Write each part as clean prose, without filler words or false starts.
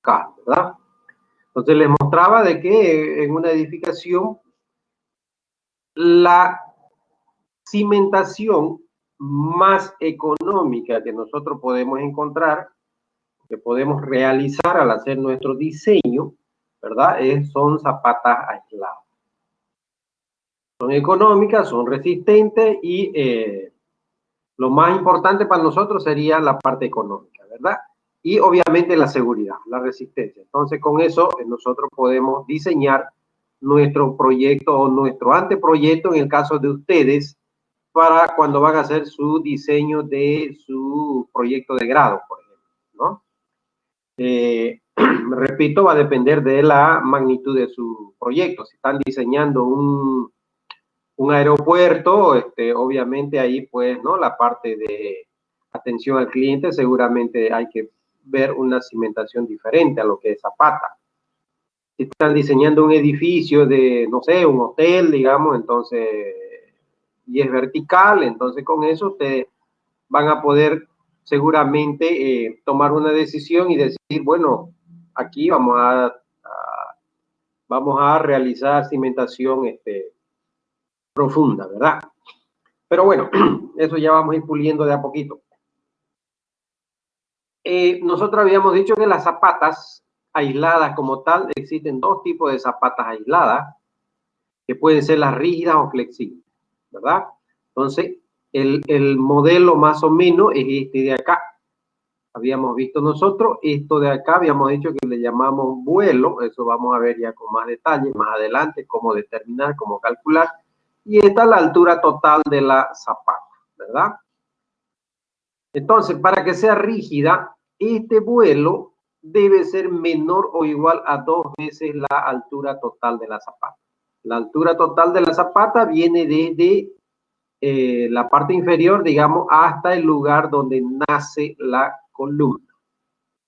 K, ¿verdad? Entonces les mostraba de que en una edificación la cimentación más económica que nosotros podemos encontrar, que podemos realizar al hacer nuestro diseño, ¿verdad? Son zapatas aisladas. Son económicas, son resistentes y lo más importante para nosotros sería la parte económica, ¿verdad? Y obviamente la seguridad, la resistencia. Entonces con eso nosotros podemos diseñar nuestro proyecto o nuestro anteproyecto en el caso de ustedes para cuando van a hacer su diseño de su proyecto de grado, por ejemplo, ¿no? Repito, va a depender de la magnitud de su proyecto. Si están diseñando un aeropuerto, obviamente ahí pues, ¿no? La parte de atención al cliente seguramente hay que ver una cimentación diferente a lo que es Zapata. Si están diseñando un edificio de, no sé, un hotel, digamos, entonces, y es vertical, entonces con eso ustedes van a poder seguramente tomar una decisión y decir, bueno, aquí vamos a realizar cimentación profunda, ¿verdad? Pero bueno, eso ya vamos a ir puliendo de a poquito. Nosotros habíamos dicho que las zapatas aisladas como tal, existen dos tipos de zapatas aisladas, que pueden ser las rígidas o flexibles, ¿verdad? Entonces, el modelo más o menos es este de acá. Habíamos visto nosotros, esto de acá habíamos dicho que le llamamos vuelo, eso vamos a ver ya con más detalle más adelante, cómo determinar, cómo calcular, y esta es la altura total de la zapata, ¿verdad? Entonces, para que sea rígida, este vuelo debe ser menor o igual a 2 veces la altura total de la zapata. La altura total de la zapata viene desde la parte inferior, digamos, hasta el lugar donde nace la columna,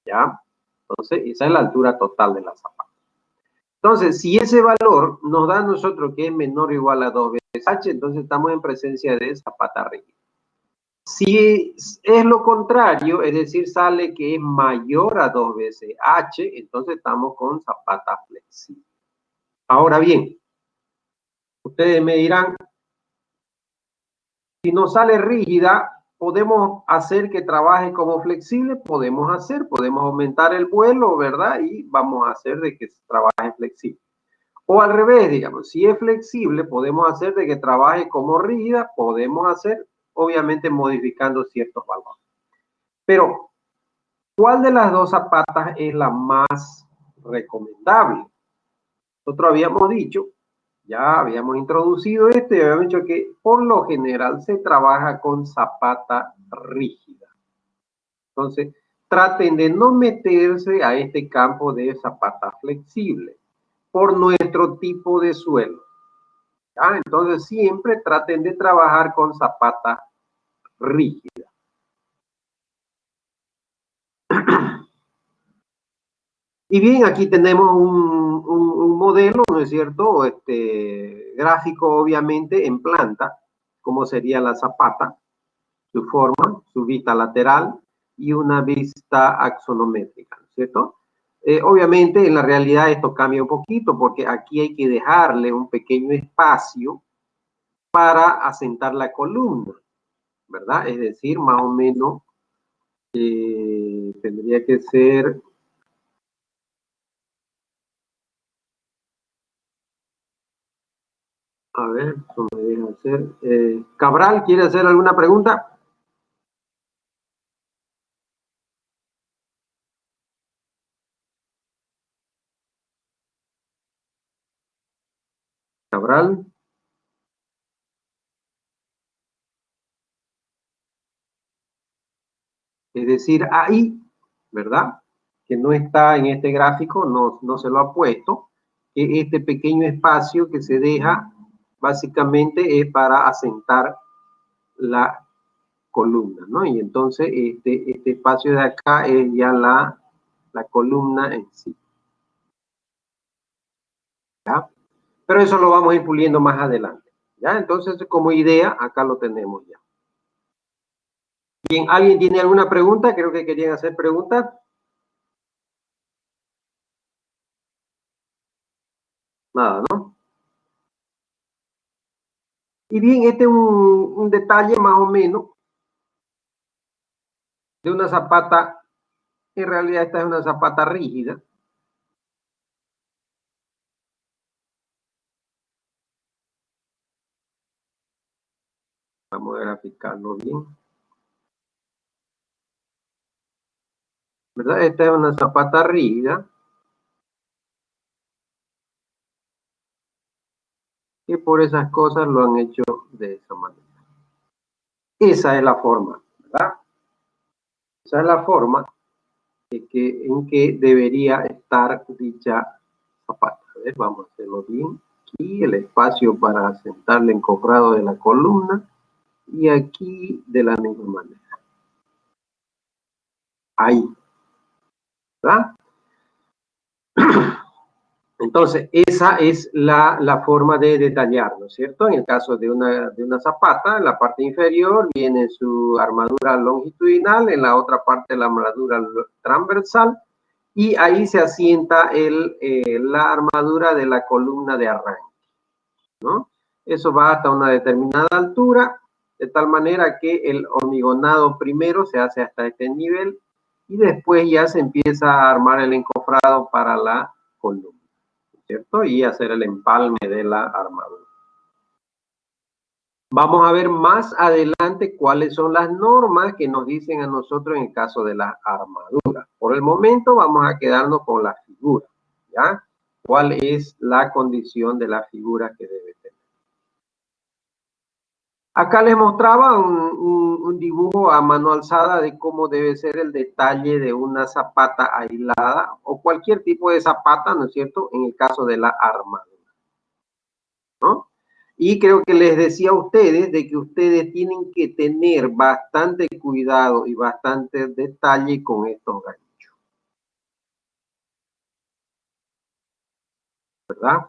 ¿ya? Entonces, esa es la altura total de la zapata. Entonces, si ese valor nos da a nosotros que es menor o igual a 2 veces h, entonces estamos en presencia de zapata rígida. Si es lo contrario, es decir, sale que es mayor a 2 veces h, entonces estamos con zapata flexible. Ahora bien, ustedes me dirán, si no sale rígida, ¿podemos hacer que trabaje como flexible? Podemos aumentar el vuelo, ¿verdad? Y vamos a hacer de que trabaje flexible. O al revés, digamos, si es flexible, podemos hacer de que trabaje como rígida, podemos hacer, obviamente, modificando ciertos valores. Pero, ¿cuál de las dos zapatas es la más recomendable? Nosotros habíamos dicho, ya habíamos introducido y habíamos dicho que por lo general se trabaja con zapata rígida. Entonces, traten de no meterse a este campo de zapata flexible por nuestro tipo de suelo. Entonces, siempre traten de trabajar con zapata rígida. Y bien, aquí tenemos un modelo, ¿no es cierto? Gráfico, obviamente, en planta, como sería la zapata, su forma, su vista lateral y una vista axonométrica, ¿no es cierto? Obviamente, en la realidad esto cambia un poquito porque aquí hay que dejarle un pequeño espacio para asentar la columna, ¿verdad? Es decir, más o menos tendría que ser... A ver, ¿cómo me deja hacer? Cabral, ¿quiere hacer alguna pregunta? Cabral. Es decir, ahí, ¿verdad? Que no está en este gráfico, no se lo ha puesto, que este pequeño espacio que se deja básicamente es para asentar la columna, ¿no? Y entonces este espacio de acá es ya la columna en sí. ¿Ya? Pero eso lo vamos a ir puliendo más adelante, ¿ya? Entonces, como idea, acá lo tenemos ya. Bien, ¿alguien tiene alguna pregunta? Creo que querían hacer preguntas. nada, ¿no? Y bien, este es un detalle más o menos de una zapata. En realidad esta es una zapata rígida. Vamos a graficarlo bien. ¿Verdad? Esta es una zapata rígida. Y por esas cosas lo han hecho de esa manera. Esa es la forma, ¿verdad? Esa es la forma en que debería estar dicha zapata. A ver, vamos a hacerlo bien. Aquí el espacio para sentar el encofrado de la columna y aquí de la misma manera. Ahí, ¿verdad? Entonces, esa es la forma de detallar, ¿no es cierto? En el caso de una zapata, en la parte inferior viene su armadura longitudinal, en la otra parte la armadura transversal, y ahí se asienta la armadura de la columna de arranque, ¿no? Eso va hasta una determinada altura, de tal manera que el hormigonado primero se hace hasta este nivel y después ya se empieza a armar el encofrado para la columna, ¿cierto? Y hacer el empalme de la armadura. Vamos a ver más adelante cuáles son las normas que nos dicen a nosotros en el caso de la armadura. Por el momento vamos a quedarnos con la figura, ¿ya? ¿Cuál es la condición de la figura que debe tener? Acá les mostraba un dibujo a mano alzada de cómo debe ser el detalle de una zapata aislada o cualquier tipo de zapata, ¿no es cierto?, en el caso de la armadura, ¿no? Y creo que les decía a ustedes de que ustedes tienen que tener bastante cuidado y bastante detalle con estos ganchos, ¿verdad?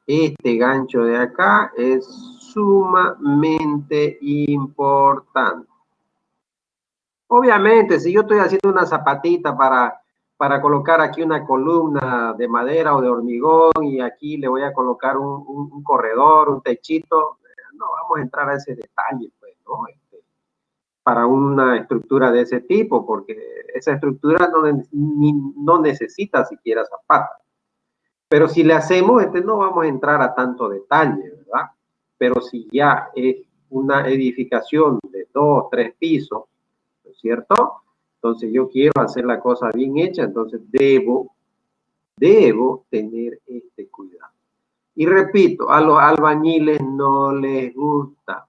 Este gancho de acá es sumamente importante. Obviamente, si yo estoy haciendo una zapatita para colocar aquí una columna de madera o de hormigón y aquí le voy a colocar un corredor, un techito, no vamos a entrar a ese detalle, pues, ¿no? Para una estructura de ese tipo, porque esa estructura no necesita siquiera zapata. Pero si le hacemos, no vamos a entrar a tanto detalle, ¿verdad? Pero si ya es una edificación de 2, 3 pisos, ¿no es cierto? Entonces yo quiero hacer la cosa bien hecha, entonces debo tener este cuidado. Y repito, a los albañiles no les gusta,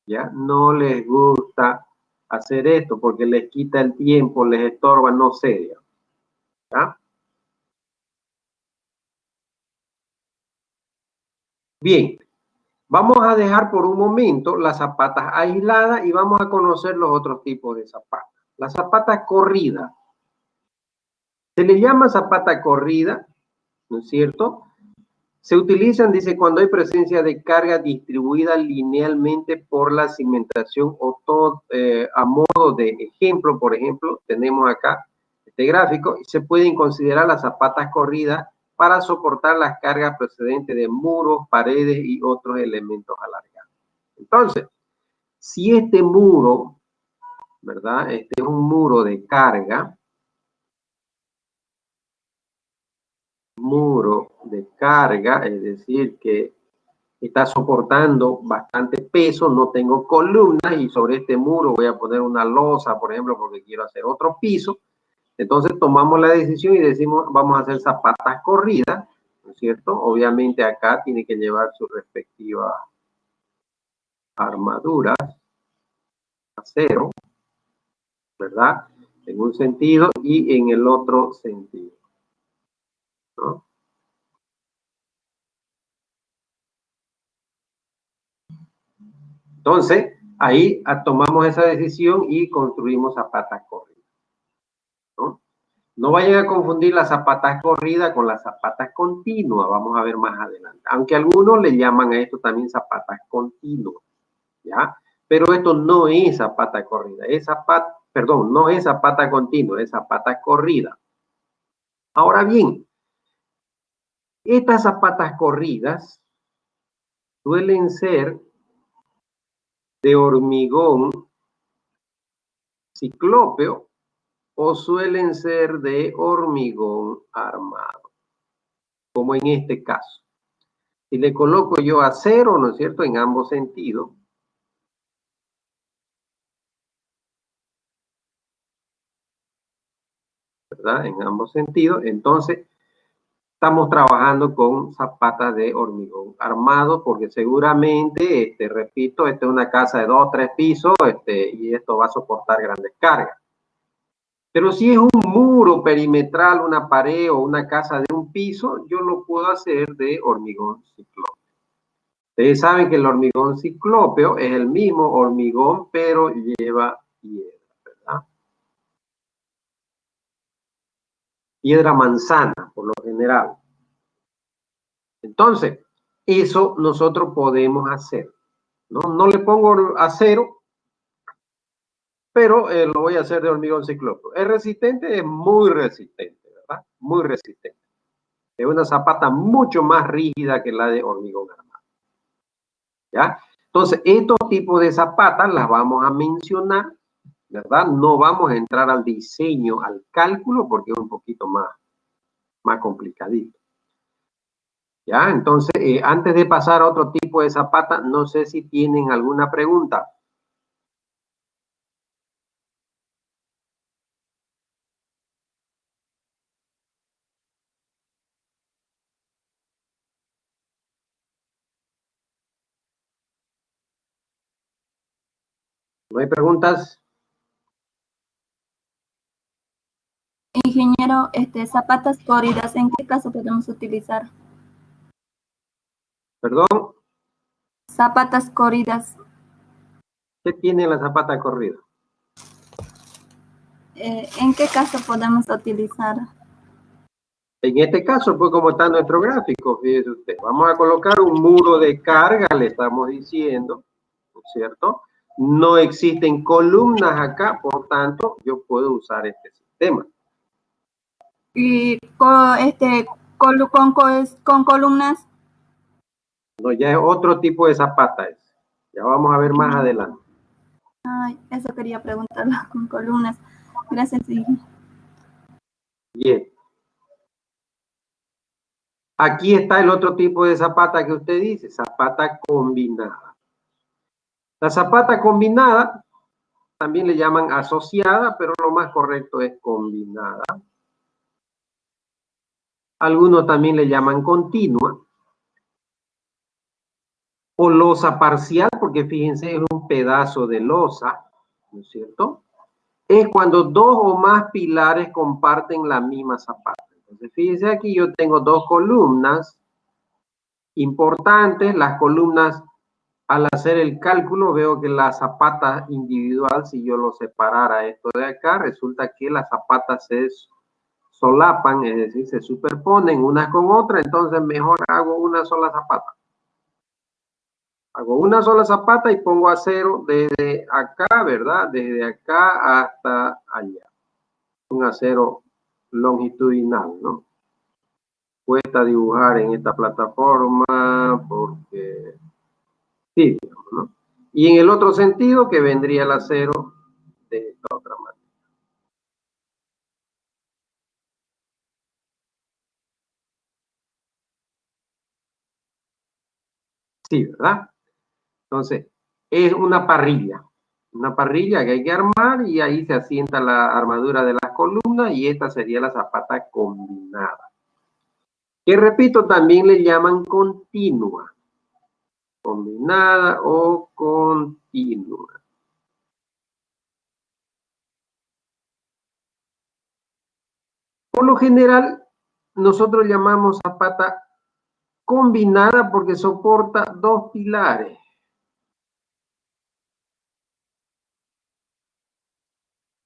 ¿ya? No les gusta hacer esto porque les quita el tiempo, les estorba, no sé, ¿ya? Bien, vamos a dejar por un momento las zapatas aisladas y vamos a conocer los otros tipos de zapatas. La zapata corrida. Se le llama zapata corrida, ¿no es cierto? Se utilizan, dice, cuando hay presencia de carga distribuida linealmente por la cimentación o todo, a modo de ejemplo, por ejemplo, tenemos acá este gráfico y se pueden considerar las zapatas corridas para soportar las cargas procedentes de muros, paredes y otros elementos alargados. Entonces, si este muro, ¿verdad? Este es un muro de carga, es decir, que está soportando bastante peso, no tengo columnas y sobre este muro voy a poner una losa, por ejemplo, porque quiero hacer otro piso. Entonces tomamos la decisión y decimos, vamos a hacer zapatas corridas, ¿no es cierto? Obviamente acá tiene que llevar su respectiva armadura, acero, ¿verdad? En un sentido y en el otro sentido, ¿no? Entonces, ahí tomamos esa decisión y construimos zapatas corridas, ¿no? No vayan a confundir las zapatas corridas con las zapatas continuas, vamos a ver más adelante. Aunque algunos le llaman a esto también zapatas continuas, ¿ya? Pero esto no es zapata corrida, es zapata, perdón, no es zapata continua, es zapata corrida. Ahora bien, Estas zapatas corridas suelen ser de hormigón ciclópeo o suelen ser de hormigón armado, como en este caso. Si le coloco yo acero, ¿no es cierto?, en ambos sentidos, ¿verdad? En ambos sentidos, entonces estamos trabajando con zapatas de hormigón armado, porque seguramente, repito, esta es una casa de 2 o 3 pisos, y esto va a soportar grandes cargas. Pero si es un muro perimetral, una pared o una casa de un piso, yo lo puedo hacer de hormigón ciclópeo. Ustedes saben que el hormigón ciclópeo es el mismo hormigón, pero lleva piedra, ¿verdad? Piedra manzana, por lo general. Entonces, eso nosotros podemos hacer, ¿no? No le pongo acero, pero lo voy a hacer de hormigón ciclópeo. ¿Es resistente? Es muy resistente, ¿verdad? Muy resistente. Es una zapata mucho más rígida que la de hormigón armado, ¿ya? Entonces, estos tipos de zapatas las vamos a mencionar, ¿verdad? No vamos a entrar al diseño, al cálculo, porque es un poquito más complicadito. ¿Ya? Entonces, antes de pasar a otro tipo de zapata, no sé si tienen alguna pregunta. ¿No hay preguntas? Ingeniero, zapatas corridas, ¿en qué caso podemos utilizar? ¿Perdón? Zapatas corridas, ¿Qué tiene la zapata corrida? ¿en qué caso podemos utilizar? En este caso, pues como está nuestro gráfico, fíjese usted, vamos a colocar un muro de carga, le estamos diciendo, ¿no es cierto? No existen columnas acá, por tanto, yo puedo usar este sistema. Y con columnas. No, ya es otro tipo de zapata. Ya vamos a ver más adelante. Ay, eso quería preguntarlo, con columnas. Gracias, sí. Bien. Aquí está el otro tipo de zapata que usted dice, zapata combinada. La zapata combinada también le llaman asociada, pero lo más correcto es combinada. Algunos también le llaman continua. O losa parcial, porque fíjense, es un pedazo de losa, ¿no es cierto? Es cuando 2 o más pilares comparten la misma zapata. Entonces, fíjense aquí, yo tengo 2 columnas importantes. Las columnas, al hacer el cálculo, veo que la zapata individual, si yo lo separara esto de acá, resulta que las zapatas se solapan, es decir, se superponen unas con otras, entonces mejor hago una sola zapata. Hago una sola zapata y pongo acero desde acá, ¿verdad? Desde acá hasta allá. Un acero longitudinal, ¿no? Cuesta dibujar en esta plataforma porque sí, digamos, ¿no? Y en el otro sentido que vendría el acero de esta otra manera. Sí, ¿verdad? Entonces, es una parrilla que hay que armar y ahí se asienta la armadura de las columnas y esta sería la zapata combinada. Que repito, también le llaman continua, combinada o continua. Por lo general, nosotros llamamos zapata combinada porque soporta 2 pilares.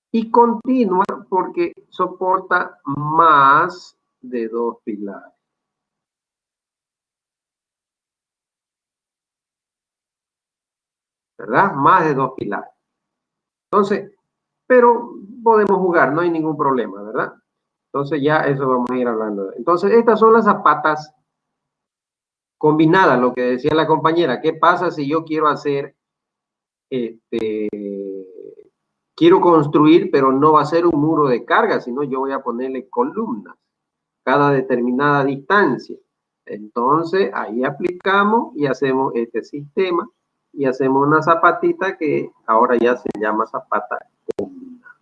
Y continua porque soporta más de 2 pilares. ¿Verdad? Más de 2 pilares. Entonces, pero podemos jugar, no hay ningún problema, ¿verdad? Entonces ya eso vamos a ir hablando. Entonces, estas son las zapatas combinada, lo que decía la compañera. ¿Qué pasa si yo quiero hacer, quiero construir, pero no va a ser un muro de carga, sino yo voy a ponerle columnas cada determinada distancia? Entonces, ahí aplicamos y hacemos este sistema y hacemos una zapatita que ahora ya se llama zapata combinada.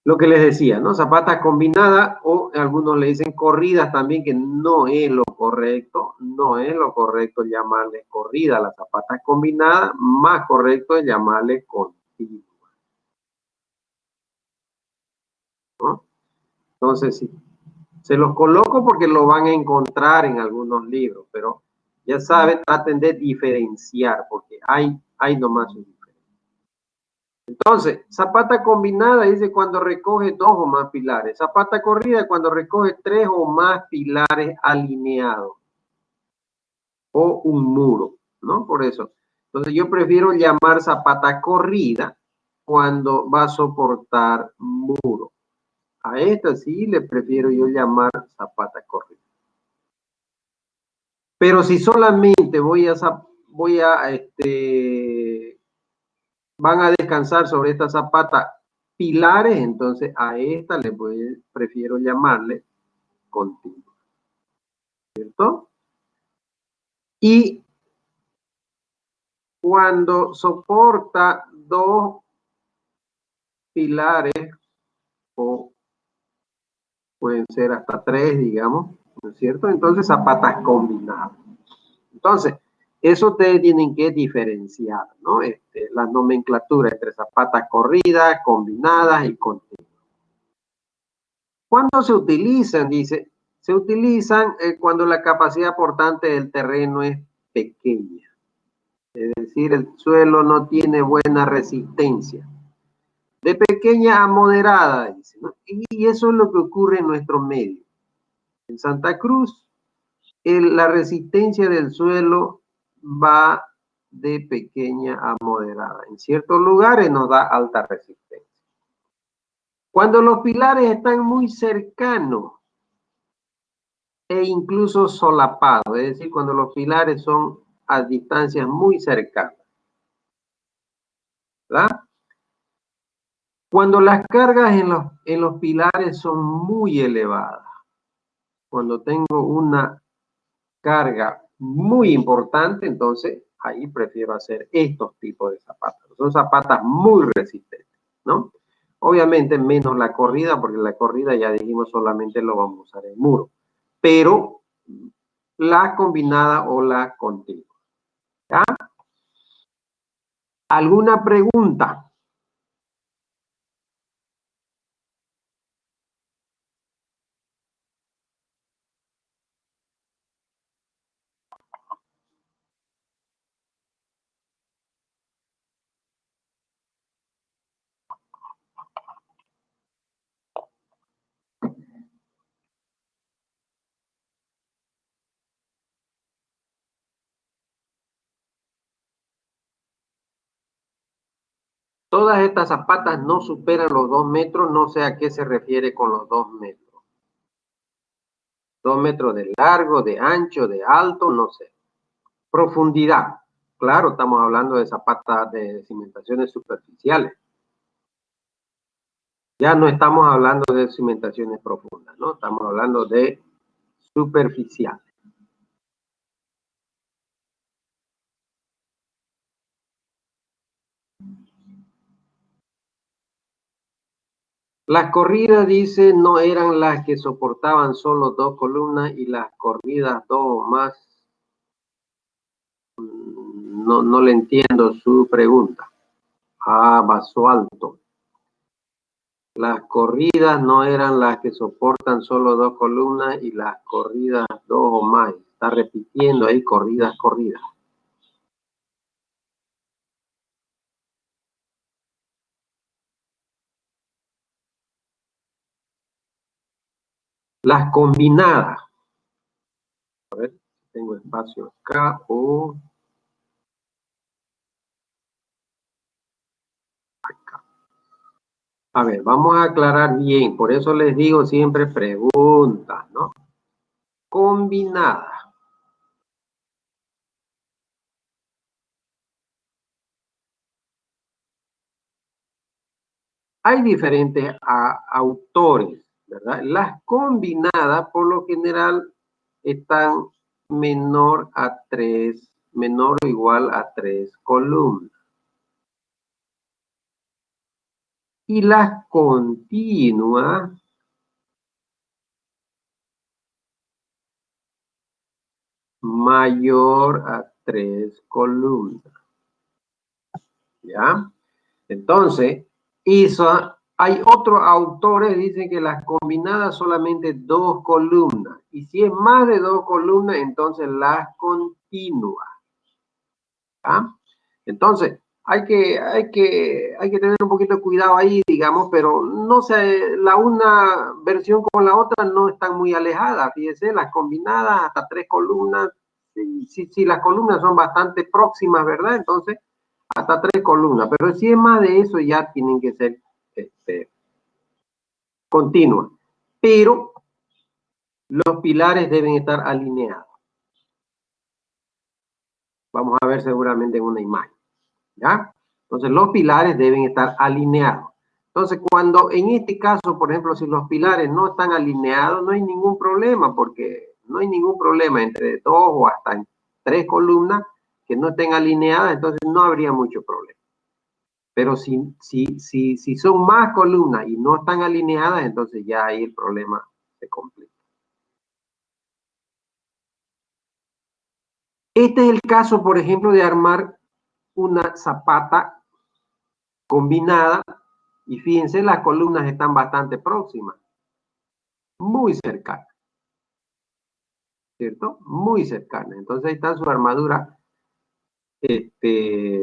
Lo que les decía, ¿no? Zapatas combinadas, o algunos le dicen corridas también, que no es lo correcto, no es lo correcto llamarle corrida a las zapatas combinadas, más correcto es llamarle continua, ¿no? Entonces, sí, se los coloco porque lo van a encontrar en algunos libros, pero ya saben, traten de diferenciar, porque hay nomás un diferencia. Entonces, zapata combinada dice cuando recoge 2 o más pilares. Zapata corrida cuando recoge 3 o más pilares alineados. O un muro, ¿no? Por eso. Entonces, yo prefiero llamar zapata corrida cuando va a soportar muro. A esta sí le prefiero yo llamar zapata corrida. Pero si solamente van a descansar sobre esta zapata pilares, entonces a esta prefiero llamarle continua, ¿cierto? Y cuando soporta 2 pilares, o pueden ser hasta 3, digamos, ¿no es cierto? Entonces zapatas combinadas. Entonces, eso ustedes tienen que diferenciar, ¿no? La nomenclatura entre zapatas corridas, combinadas y continuas. ¿Cuándo se utilizan? Dice, se utilizan cuando la capacidad portante del terreno es pequeña. Es decir, el suelo no tiene buena resistencia. De pequeña a moderada, dice, ¿no? Y eso es lo que ocurre en nuestro medio. En Santa Cruz, la resistencia del suelo va de pequeña a moderada. En ciertos lugares nos da alta resistencia. Cuando los pilares están muy cercanos e incluso solapados, es decir, cuando los pilares son a distancias muy cercanas, ¿verdad? Cuando las cargas en los pilares son muy elevadas, cuando tengo una carga muy importante, entonces ahí prefiero hacer estos tipos de zapatas. Son zapatas muy resistentes, ¿no? Obviamente menos la corrida, porque la corrida ya dijimos solamente lo vamos a usar en muro, pero la combinada o la continua, ¿ya? ¿Alguna pregunta? Todas estas zapatas no superan los 2 metros, no sé a qué se refiere con los 2 metros. 2 metros de largo, de ancho, de alto, no sé. Profundidad. Claro, estamos hablando de zapatas de cimentaciones superficiales. Ya no estamos hablando de cimentaciones profundas, ¿no? Estamos hablando de superficiales. Las corridas, dice, no eran las que soportaban solo 2 columnas y las corridas 2 o más. No le entiendo su pregunta. Vaso alto. Las corridas no eran las que soportan solo 2 columnas y las corridas 2 o más. Está repitiendo ahí corridas. Las combinadas. A ver, tengo espacio acá o acá. A ver, vamos a aclarar bien. Por eso les digo siempre preguntas, ¿no? combinada. Hay diferentes autores, ¿verdad? Las combinadas, por lo general, están menor o igual a 3 columnas. Y las continuas mayor a 3 columnas. ¿Ya? Entonces, hay otros autores que dicen que las combinadas solamente 2 columnas. Y si es más de 2 columnas, entonces las continuas. ¿Ya? Entonces, hay que tener un poquito de cuidado ahí, digamos, pero no sé, una versión con la otra no están muy alejadas. Fíjense, las combinadas hasta 3 columnas, si las columnas son bastante próximas, ¿verdad? Entonces, hasta 3 columnas, pero si es más de eso ya tienen que ser continuas. Pero los pilares deben estar alineados. Vamos a ver seguramente en una imagen. ¿Ya? Entonces, los pilares deben estar alineados. Entonces, cuando en este caso, por ejemplo, si los pilares no están alineados, no hay ningún problema, porque no hay ningún problema entre 2 o hasta 3 columnas que no estén alineadas, entonces no habría mucho problema. Pero si son más columnas y no están alineadas, entonces ya ahí el problema se complica. Este es el caso, por ejemplo, de armar una zapata combinada. Y fíjense, las columnas están bastante próximas, muy cercanas, ¿cierto? Muy cercanas. Entonces ahí está su armadura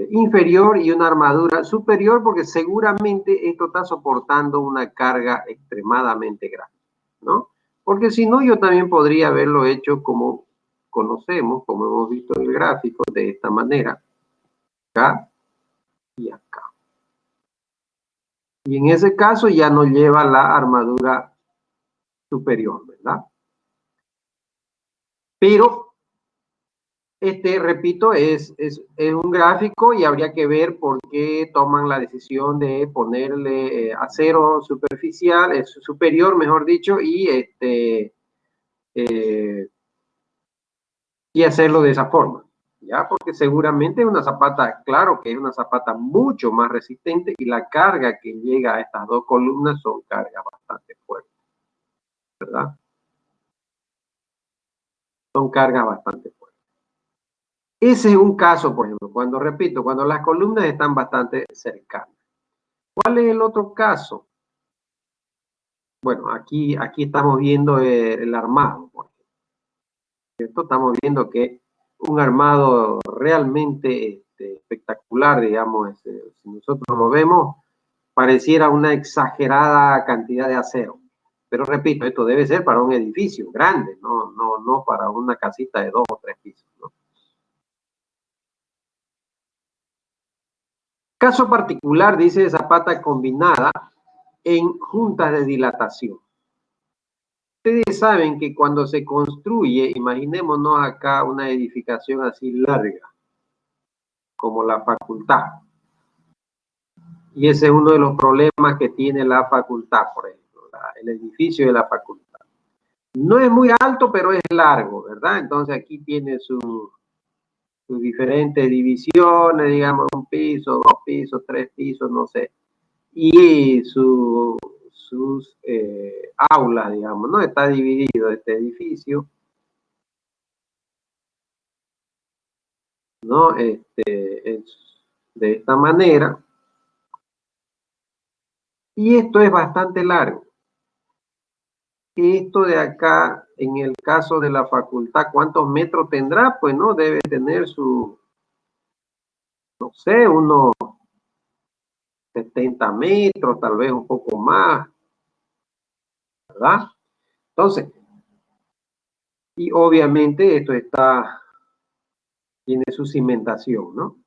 inferior y una armadura superior, porque seguramente esto está soportando una carga extremadamente grande, ¿no? Porque si no, yo también podría haberlo hecho como conocemos, como hemos visto en el gráfico, de esta manera, acá y acá. Y en ese caso ya no lleva la armadura superior, ¿verdad? Pero repito, es un gráfico y habría que ver por qué toman la decisión de ponerle acero superficial, superior, mejor dicho, y hacerlo de esa forma, ¿ya? Porque seguramente es una zapata, claro que es una zapata mucho más resistente y la carga que llega a estas 2 columnas son cargas bastante fuertes, ¿verdad? Son cargas bastante fuertes. Ese es un caso, por ejemplo, cuando las columnas están bastante cercanas. ¿Cuál es el otro caso? Bueno, aquí estamos viendo el armado, por ejemplo, ¿cierto? Estamos viendo que un armado realmente espectacular, digamos, si nosotros lo vemos, pareciera una exagerada cantidad de acero. Pero repito, esto debe ser para un edificio grande, no para una casita de 2 o 3 pisos, ¿no? Caso particular, dice zapata combinada en juntas de dilatación. Ustedes saben que cuando se construye, imaginémonos acá una edificación así larga, como la facultad. Y ese es uno de los problemas que tiene la facultad, por ejemplo, el edificio de la facultad. No es muy alto, pero es largo, ¿verdad? Entonces aquí tiene sus diferentes divisiones, digamos, 1 piso, 2 pisos, 3 pisos, no sé. Y sus aulas, digamos, ¿no? Está dividido este edificio, ¿no? Es de esta manera. Y esto es bastante largo. Esto de acá, en el caso de la facultad, ¿cuántos metros tendrá? Pues no, debe tener no sé, unos 70 metros, tal vez un poco más, ¿verdad? Entonces, y obviamente esto tiene su cimentación, ¿no?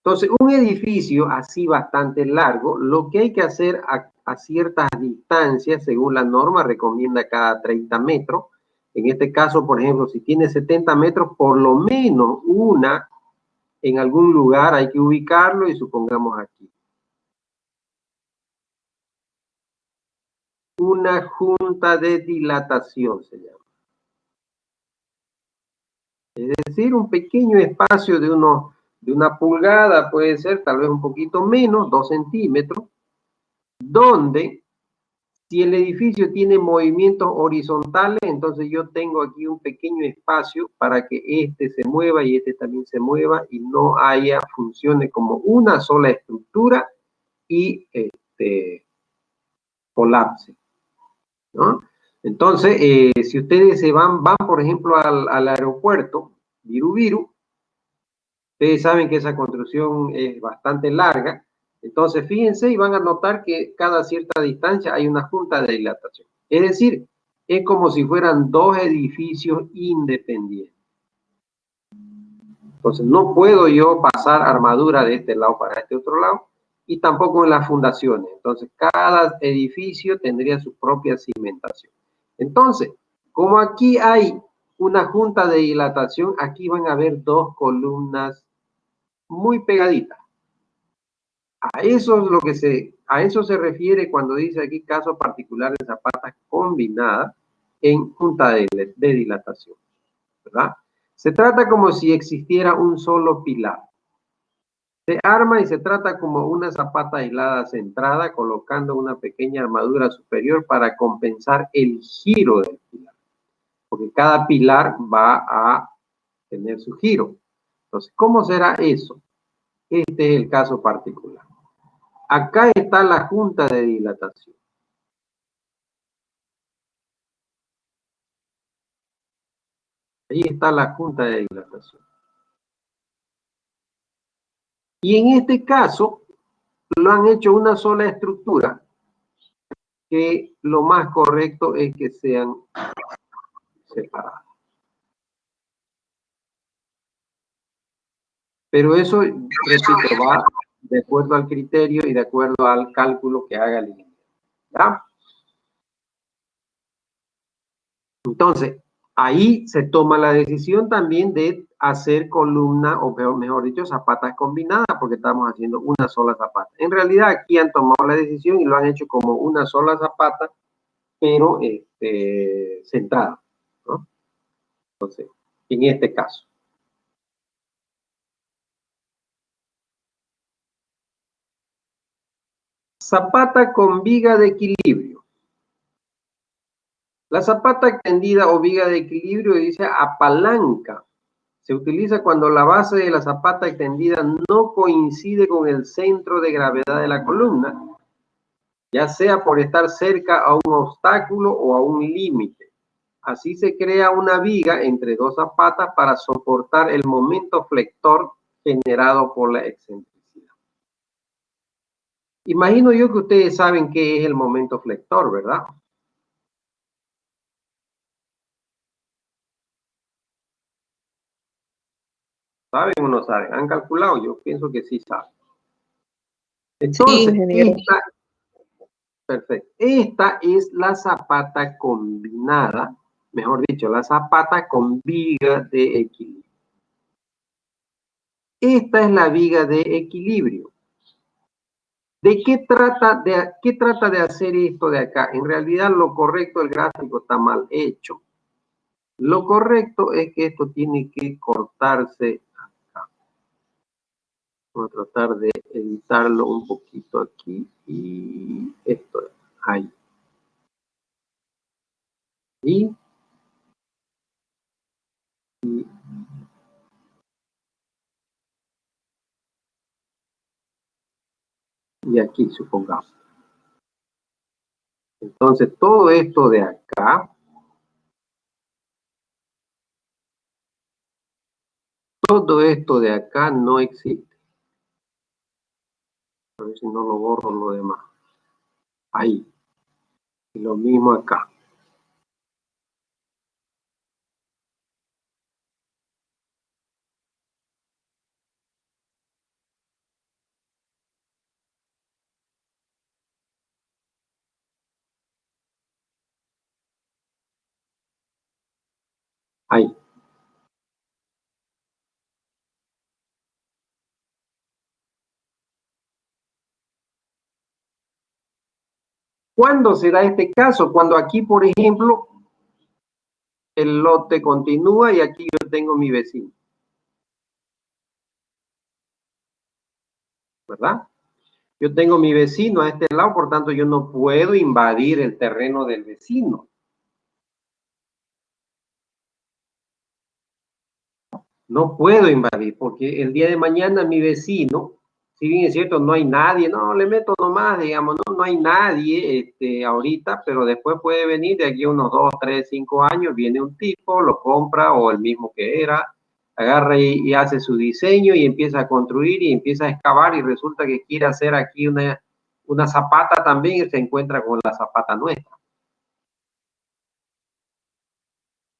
Entonces, un edificio así bastante largo, lo que hay que hacer a ciertas distancias, según la norma, recomienda cada 30 metros. En este caso, por ejemplo, si tiene 70 metros, por lo menos una en algún lugar hay que ubicarlo y supongamos aquí. Una junta de dilatación se llama. Es decir, un pequeño espacio de una pulgada, puede ser tal vez un poquito menos, 2 centímetros, donde si el edificio tiene movimientos horizontales, entonces yo tengo aquí un pequeño espacio para que este se mueva y este también se mueva y no haya funciones como una sola estructura y colapse, ¿no? Entonces, si ustedes van por ejemplo al aeropuerto Viru Viru, ustedes saben que esa construcción es bastante larga, entonces fíjense y van a notar que cada cierta distancia hay una junta de dilatación. Es decir, es como si fueran dos edificios independientes. Entonces no puedo yo pasar armadura de este lado para este otro lado y tampoco en las fundaciones. Entonces cada edificio tendría su propia cimentación. Entonces, como aquí hay una junta de dilatación, aquí van a haber dos columnas muy pegaditas. A eso es a eso se refiere cuando dice aquí caso particular de zapatas combinadas en junta de dilatación, ¿verdad? Se trata como si existiera un solo pilar. Se arma y se trata como una zapata aislada centrada, colocando una pequeña armadura superior para compensar el giro del pilar, porque cada pilar va a tener su giro. Entonces, ¿cómo será eso? Este es el caso particular. Acá está la junta de dilatación. Ahí está la junta de dilatación. Y en este caso, lo han hecho una sola estructura, que lo más correcto es que sean separadas. Pero eso, repito, va de acuerdo al criterio y de acuerdo al cálculo que haga el ingeniero. ¿Ya? Entonces, ahí se toma la decisión también de hacer columna, o mejor dicho, zapatas combinadas, porque estamos haciendo una sola zapata. En realidad, aquí han tomado la decisión y lo han hecho como una sola zapata, pero centrada, ¿no? Entonces, en este caso. Zapata con viga de equilibrio. La zapata extendida o viga de equilibrio dice apalanca. Se utiliza cuando la base de la zapata extendida no coincide con el centro de gravedad de la columna, ya sea por estar cerca a un obstáculo o a un límite. Así se crea una viga entre dos zapatas para soportar el momento flector generado por la excentricidad. Imagino yo que ustedes saben qué es el momento flector, ¿verdad? ¿Saben o no saben? ¿Han calculado? Yo pienso que sí saben. Entonces, Sí, perfecto. Esta es la zapata combinada, mejor dicho, la zapata con viga de equilibrio. Esta es la viga de equilibrio. ¿De qué trata de hacer esto de acá? En realidad lo correcto, el gráfico está mal hecho. Lo correcto es que esto tiene que cortarse acá. Voy a tratar de editarlo un poquito aquí y esto es ahí. Y aquí, supongamos. Entonces, todo esto de acá, no existe. A ver si no lo borro lo demás. Ahí. Y lo mismo acá. Ahí. ¿Cuándo se da este caso? Cuando aquí, por ejemplo, el lote continúa y aquí yo tengo mi vecino. ¿Verdad? Yo tengo mi vecino a este lado, por tanto yo no puedo invadir el terreno del vecino. No puedo invadir, porque el día de mañana mi vecino, si bien es cierto, no hay nadie, no, le meto nomás, digamos, no hay nadie ahorita, pero después puede venir de aquí a unos 2, 3, 5 años, viene un tipo, lo compra, o el mismo que era, agarra y hace su diseño y empieza a construir y empieza a excavar y resulta que quiere hacer aquí una zapata también y se encuentra con la zapata nuestra,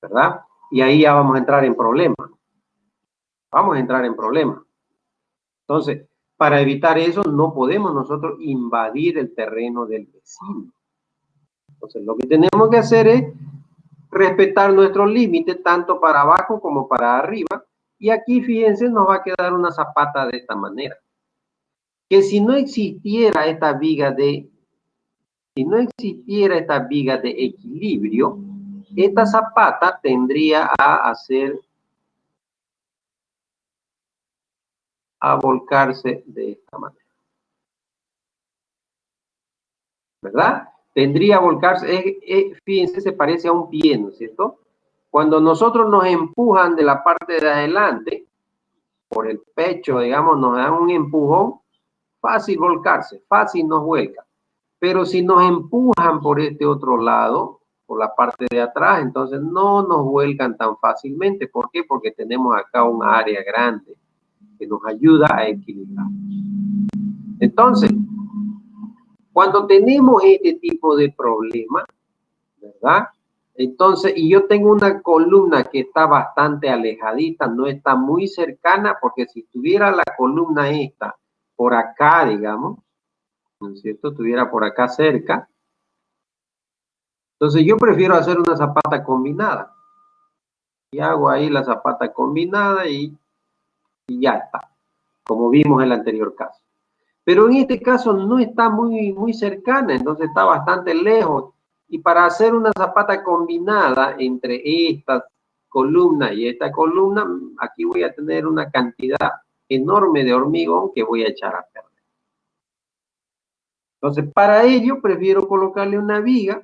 ¿verdad? Y ahí ya vamos a entrar en problemas. Vamos a entrar en problemas. Entonces, para evitar eso, no podemos nosotros invadir el terreno del vecino. Entonces, lo que tenemos que hacer es respetar nuestros límites, tanto para abajo como para arriba. Y aquí, fíjense, nos va a quedar una zapata de esta manera. Que si no existiera esta viga de equilibrio, esta zapata tendría a volcarse de esta manera. ¿Verdad? Tendría a volcarse, fíjense, se parece a un pie, ¿no es cierto? Cuando nosotros nos empujan de la parte de adelante, por el pecho, digamos, nos dan un empujón, fácil volcarse, fácil nos vuelca. Pero si nos empujan por este otro lado, por la parte de atrás, entonces no nos vuelcan tan fácilmente. ¿Por qué? Porque tenemos acá un área grande que nos ayuda a equilibrar. Entonces, cuando tenemos este tipo de problema, ¿verdad? Entonces, y yo tengo una columna que está bastante alejadita, no está muy cercana, porque si tuviera la columna esta por acá, digamos, ¿no es cierto? Estuviera por acá cerca. Entonces yo prefiero hacer una zapata combinada. Y hago ahí la zapata combinada y ya está, como vimos en el anterior caso. Pero en este caso no está muy cercana, entonces está bastante lejos. Y para hacer una zapata combinada entre esta columna y esta columna, aquí voy a tener una cantidad enorme de hormigón que voy a echar a perder. Entonces, para ello, prefiero colocarle una viga.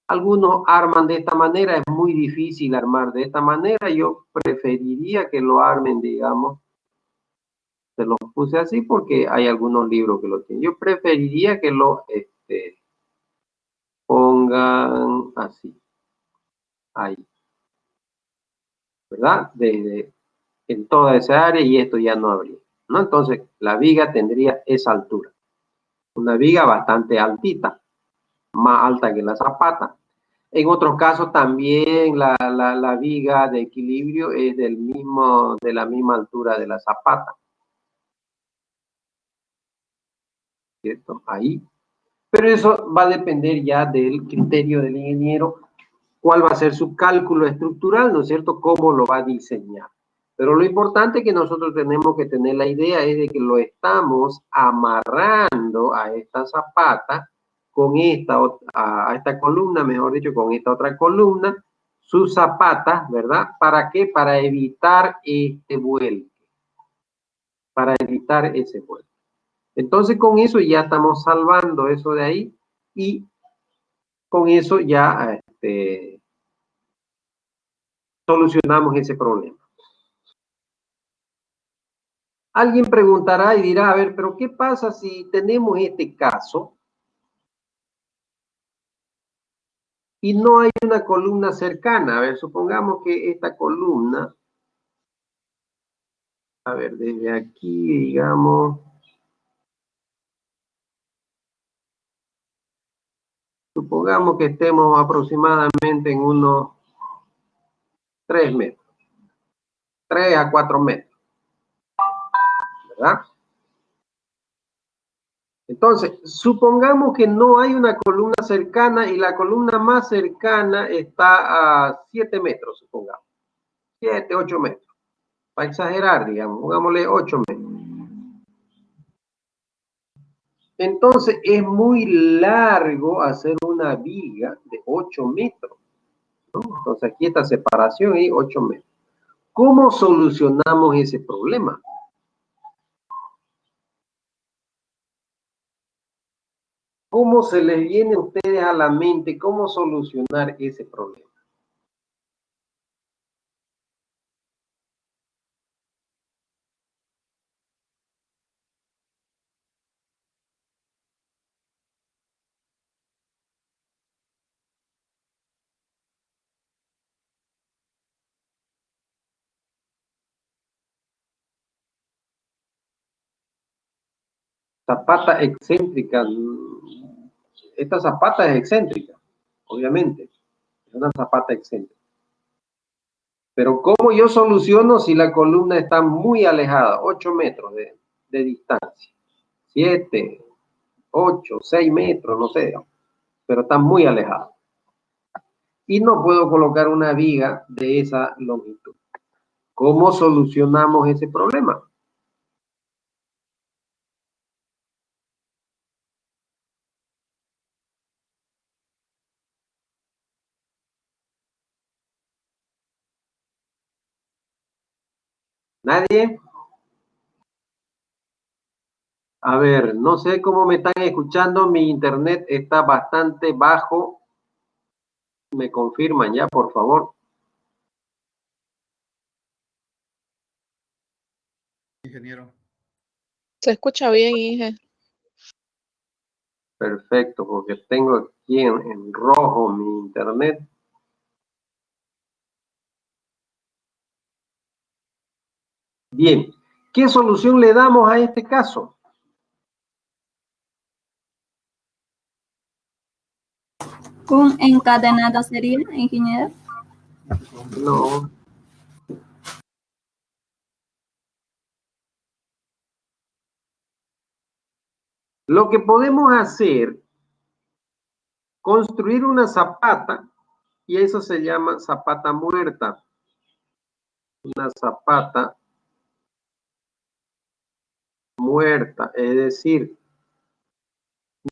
Algunos arman de esta manera, es muy difícil armar de esta manera. Yo preferiría que lo armen, digamos, se los puse así porque hay algunos libros que lo tienen. Yo preferiría que lo pongan así, ahí, ¿verdad? En toda esa área y esto ya no habría, ¿no? Entonces, la viga tendría esa altura. Una viga bastante altita, más alta que la zapata. En otros casos también la viga de equilibrio es de la misma altura de la zapata. ¿Cierto? Ahí. Pero eso va a depender ya del criterio del ingeniero, cuál va a ser su cálculo estructural, ¿no es cierto? Cómo lo va a diseñar. Pero lo importante que nosotros tenemos que tener la idea es de que lo estamos amarrando a esta zapata con a esta columna, mejor dicho, con esta otra columna, sus zapatas, ¿verdad? ¿Para qué? Para evitar este vuelque, para evitar ese vuelque. Entonces con eso ya estamos salvando eso de ahí y con eso ya solucionamos ese problema. Alguien preguntará y dirá, a ver, pero ¿qué pasa si tenemos este caso y no hay una columna cercana? A ver, supongamos que esta columna, a ver, desde aquí, digamos, supongamos que estemos aproximadamente en unos 3 metros, 3 a 4 metros, ¿verdad? Entonces, supongamos que no hay una columna cercana y la columna más cercana está a 7 metros, supongamos. 7, 8 metros. Para exagerar, digamos, pongámosle 8 metros. Entonces, es muy largo hacer una viga de 8 metros, ¿no? Entonces, aquí esta separación y 8 metros. ¿Cómo solucionamos ese problema? ¿Cómo se les viene a ustedes a la mente cómo solucionar ese problema? Zapata excéntrica. Esta zapata es excéntrica, obviamente. Es una zapata excéntrica. Pero ¿cómo yo soluciono si la columna está muy alejada? 8 metros de distancia. 7, 8, 6 metros, no sé. Pero está muy alejada. Y no puedo colocar una viga de esa longitud. ¿Cómo solucionamos ese problema? ¿Nadie? A ver, no sé cómo me están escuchando. Mi internet está bastante bajo. Me confirman ya, por favor. Ingeniero. Se escucha bien, Inge. Perfecto, porque tengo aquí en rojo mi internet. Bien, ¿qué solución le damos a este caso? ¿Un encadenado sería, ingeniero? No. Lo que podemos hacer, construir una zapata, y eso se llama zapata muerta. Una zapata muerta, es decir,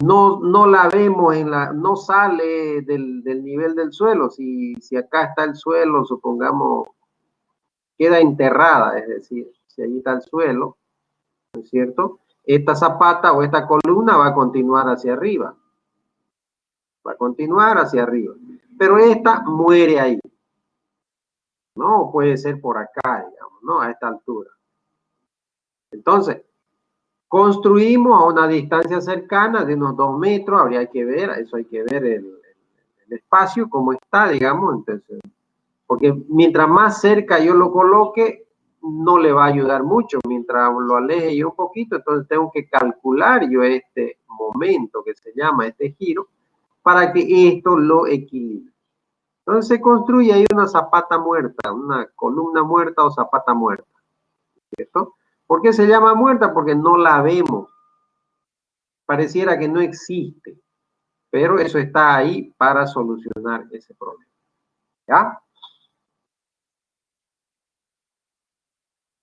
no la vemos no sale del nivel del suelo. Si acá está el suelo, supongamos, queda enterrada, es decir, si ahí está el suelo, ¿no es cierto? Esta zapata o esta columna va a continuar hacia arriba. Va a continuar hacia arriba. Pero esta muere ahí. No puede ser por acá, digamos, ¿no? A esta altura. Entonces, construimos a una distancia cercana de unos 2 metros, habría que ver, eso hay que ver el espacio, cómo está, digamos, entonces, porque mientras más cerca yo lo coloque, no le va a ayudar mucho, mientras lo aleje yo un poquito, entonces tengo que calcular yo este momento que se llama este giro, para que esto lo equilibre. Entonces se construye ahí una zapata muerta, una columna muerta o zapata muerta, ¿cierto? ¿Por qué se llama muerta? Porque no la vemos, pareciera que no existe, pero eso está ahí para solucionar ese problema. ¿Ya?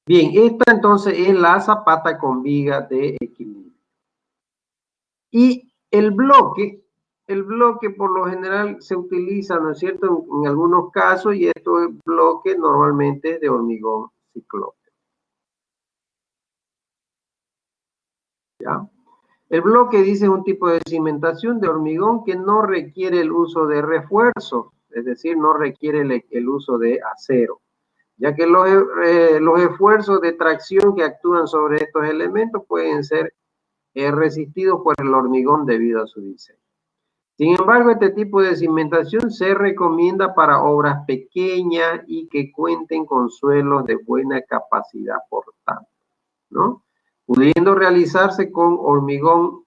Bien, esta entonces es la zapata con viga de equilibrio. Y el bloque por lo general se utiliza, ¿no es cierto?, en algunos casos, y esto es bloque normalmente de hormigón ciclópeo. ¿Ya? El bloque, dice, es un tipo de cimentación de hormigón que no requiere el uso de refuerzo, es decir, no requiere el uso de acero, ya que los esfuerzos de tracción que actúan sobre estos elementos pueden ser resistidos por el hormigón debido a su diseño. Sin embargo, este tipo de cimentación se recomienda para obras pequeñas y que cuenten con suelos de buena capacidad portante, ¿no? Pudiendo realizarse con hormigón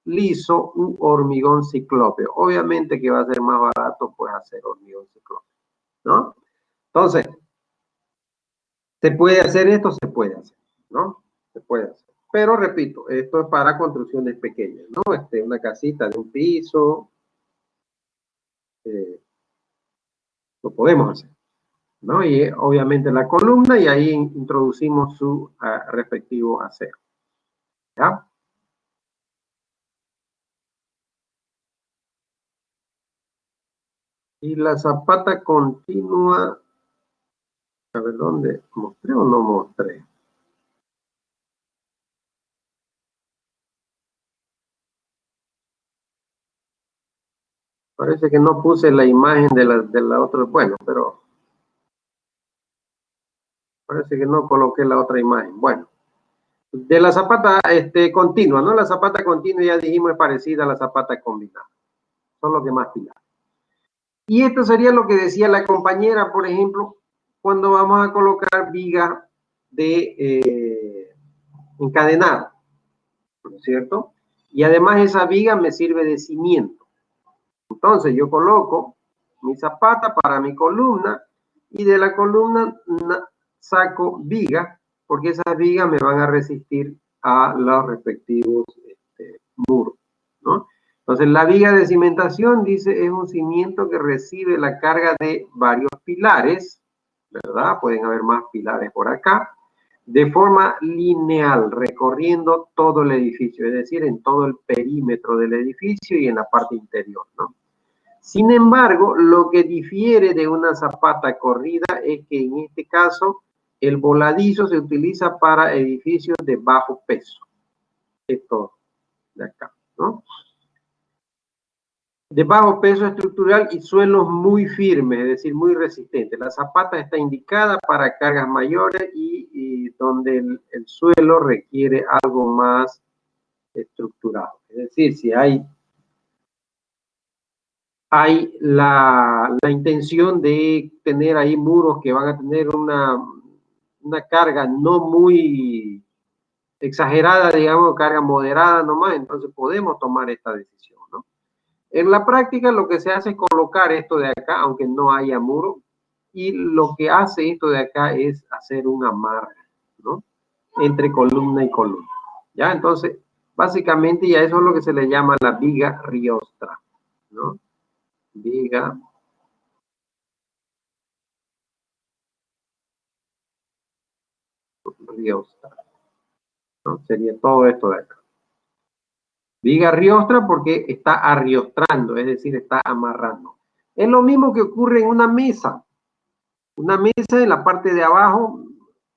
liso u hormigón ciclópeo. Obviamente que va a ser más barato pues hacer hormigón ciclópeo, ¿no? Entonces, ¿se puede hacer esto? Se puede hacer, ¿no? Se puede hacer. Pero repito, esto es para construcciones pequeñas, ¿no? Una casita de un piso, lo podemos hacer, ¿no? Y obviamente la columna, y ahí introducimos su respectivo acero, ¿ya? Y la zapata continua, a ver, ¿dónde? ¿Mostré o no mostré? Parece que no puse la imagen de la otra, bueno, pero parece que no coloqué la otra imagen. Bueno, de la zapata continua, ¿no? La zapata continua ya dijimos es parecida a la zapata combinada. Son los que más pilar. Y esto sería lo que decía la compañera, por ejemplo, cuando vamos a colocar viga de encadenada, ¿no es cierto? Y además esa viga me sirve de cimiento. Entonces yo coloco mi zapata para mi columna y de la columna saco vigas, porque esas vigas me van a resistir a los respectivos muros, ¿no? Entonces la viga de cimentación, dice, es un cimiento que recibe la carga de varios pilares, ¿verdad? Pueden haber más pilares por acá, de forma lineal, recorriendo todo el edificio, es decir, en todo el perímetro del edificio y en la parte interior, ¿no? Sin embargo, lo que difiere de una zapata corrida es que en este caso el voladizo se utiliza para edificios de bajo peso. Esto de acá, ¿no? De bajo peso estructural y suelos muy firmes, es decir, muy resistentes. La zapata está indicada para cargas mayores y donde el suelo requiere algo más estructurado. Es decir, si hay la intención de tener ahí muros que van a tener una carga no muy exagerada, digamos, carga moderada nomás, entonces podemos tomar esta decisión, ¿no? En la práctica lo que se hace es colocar esto de acá, aunque no haya muro, y lo que hace esto de acá es hacer un amarre, ¿no? Entre columna y columna, ¿ya? Entonces, básicamente ya eso es lo que se le llama la viga riostra, ¿no? Viga riostra, ¿no? Sería todo esto de acá. Viga riostra porque está arriostrando, es decir, está amarrando. Es lo mismo que ocurre en una mesa. Una mesa en la parte de abajo,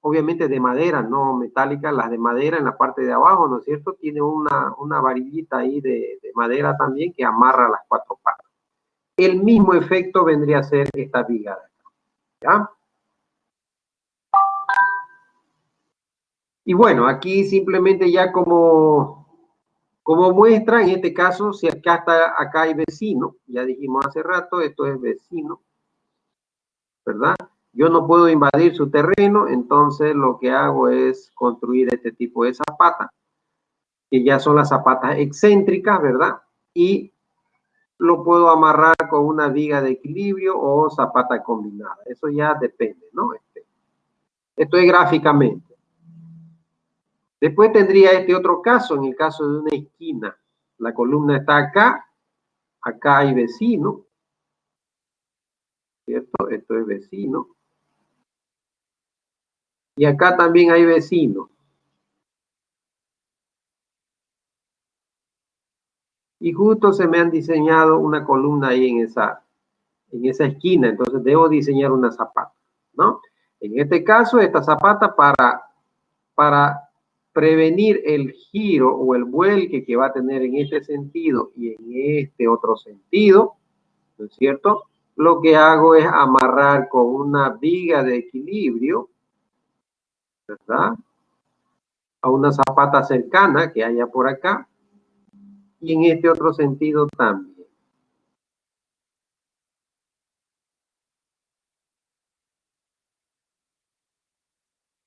obviamente de madera, no metálica, las de madera en la parte de abajo, ¿no es cierto? Tiene una varillita ahí de madera también que amarra las cuatro patas. El mismo efecto vendría a ser esta viga de acá, ¿ya? Y bueno, aquí simplemente ya como muestra, en este caso, si acá hay vecino, ya dijimos hace rato, esto es vecino, ¿verdad? Yo no puedo invadir su terreno, entonces lo que hago es construir este tipo de zapata, que ya son las zapatas excéntricas, ¿verdad? Y lo puedo amarrar con una viga de equilibrio o zapata combinada. Eso ya depende, ¿no? Esto es gráficamente. Después tendría este otro caso, en el caso de una esquina. La columna está acá, acá hay vecino, ¿cierto? Esto es vecino. Y acá también hay vecino. Y justo se me han diseñado una columna ahí en esa esquina, entonces debo diseñar una zapata, ¿no? En este caso, esta zapata para prevenir el giro o el vuelque que va a tener en este sentido y en este otro sentido, ¿no es cierto? Lo que hago es amarrar con una viga de equilibrio, ¿verdad? A una zapata cercana que haya por acá y en este otro sentido también.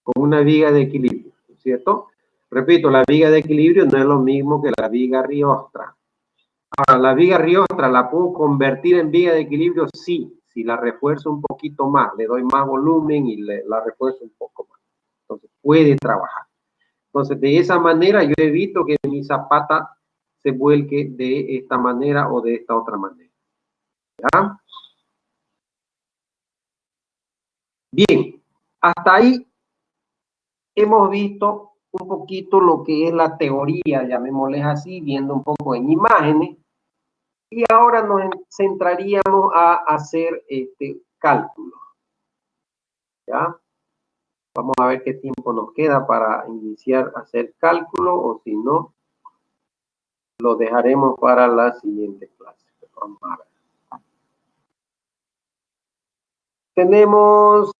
Con una viga de equilibrio, ¿cierto? Repito, la viga de equilibrio no es lo mismo que la viga riostra. Ahora, la viga riostra la puedo convertir en viga de equilibrio, sí, si la refuerzo un poquito más, le doy más volumen y la refuerzo un poco más. Entonces puede trabajar. Entonces, de esa manera yo evito que mi zapata se vuelque de esta manera o de esta otra manera. ¿Ya? Bien, hasta ahí hemos visto un poquito lo que es la teoría, llamémosles así, viendo un poco en imágenes. Y ahora nos centraríamos a hacer cálculo. ¿Ya? Vamos a ver qué tiempo nos queda para iniciar a hacer cálculo, o si no, lo dejaremos para la siguiente clase. Vamos a ver. Tenemos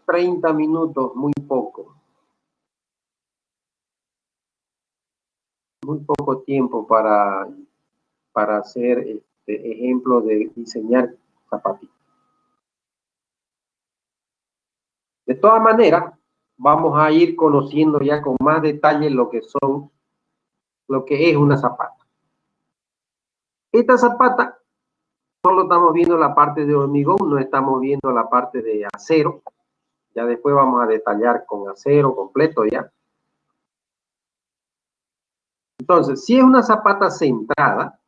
30 minutos, muy poco. Muy poco tiempo para hacer ejemplos de diseñar zapatillas. De todas maneras, vamos a ir conociendo ya con más detalle lo que es una zapata. Esta zapata solo estamos viendo la parte de hormigón, no estamos viendo la parte de acero. Ya después vamos a detallar con acero completo ya. Entonces, si es una zapata centrada,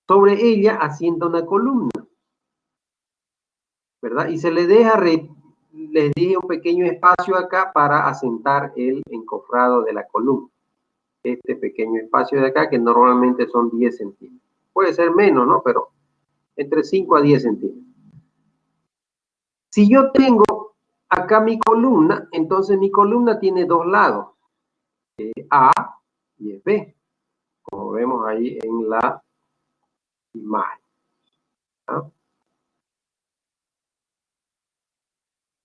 sobre ella asienta una columna, ¿verdad? Y se le deja, les dije, un pequeño espacio acá para asentar el encofrado de la columna. Este pequeño espacio de acá, que normalmente son 10 centímetros. Puede ser menos, ¿no? Pero entre 5 a 10 centímetros. Si yo tengo acá mi columna, entonces mi columna tiene dos lados, A y B, como vemos ahí en la imagen. ¿Ah?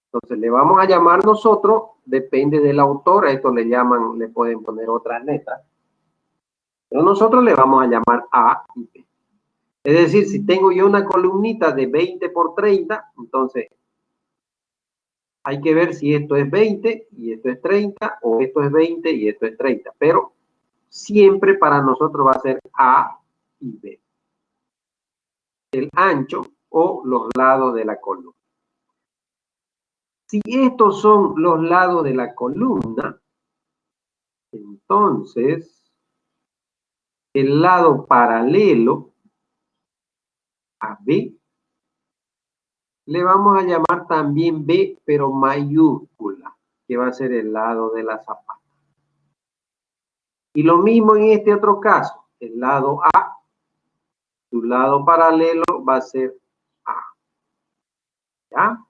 Entonces le vamos a llamar nosotros, depende del autor, a esto le llaman, le pueden poner otras letras, pero nosotros le vamos a llamar A y B. Es decir, si tengo yo una columnita de 20 por 30, entonces hay que ver si esto es 20 y esto es 30, o esto es 20 y esto es 30, pero siempre para nosotros va a ser A y B. El ancho o los lados de la columna. Si estos son los lados de la columna, entonces el lado paralelo a B le vamos a llamar también B, pero mayúscula, que va a ser el lado de la zapata. Y lo mismo en este otro caso, el lado A, su lado paralelo va a ser A. ¿Ya?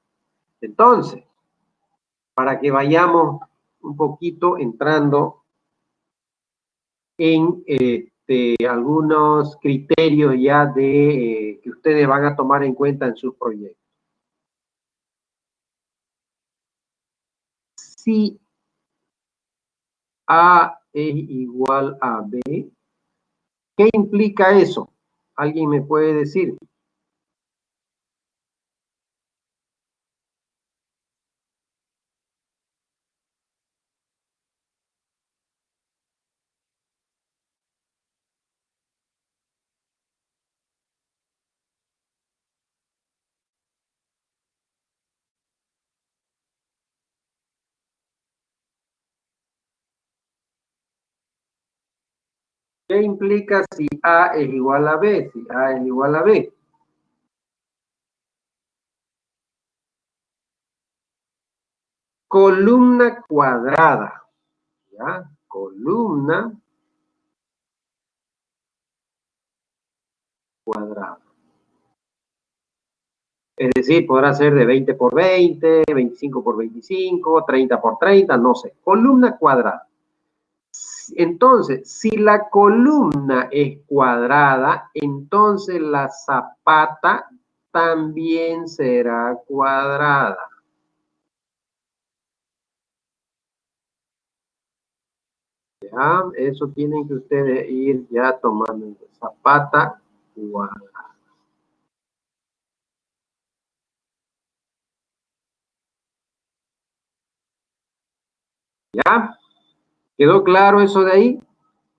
Entonces, para que vayamos un poquito entrando en algunos criterios ya de que ustedes van a tomar en cuenta en sus proyectos. Si A es igual a B, ¿qué implica eso? ¿Alguien me puede decir? ¿Qué implica si A es igual a B? Si A es igual a B. Columna cuadrada. ¿Ya? Columna cuadrada. Es decir, podrá ser de 20 por 20, 25 por 25, 30 por 30, no sé. Columna cuadrada. Entonces, si la columna es cuadrada, entonces la zapata también será cuadrada. Ya, eso tienen que ustedes ir ya tomando. Zapata cuadrada. ¿Ya? ¿Quedó claro eso de ahí?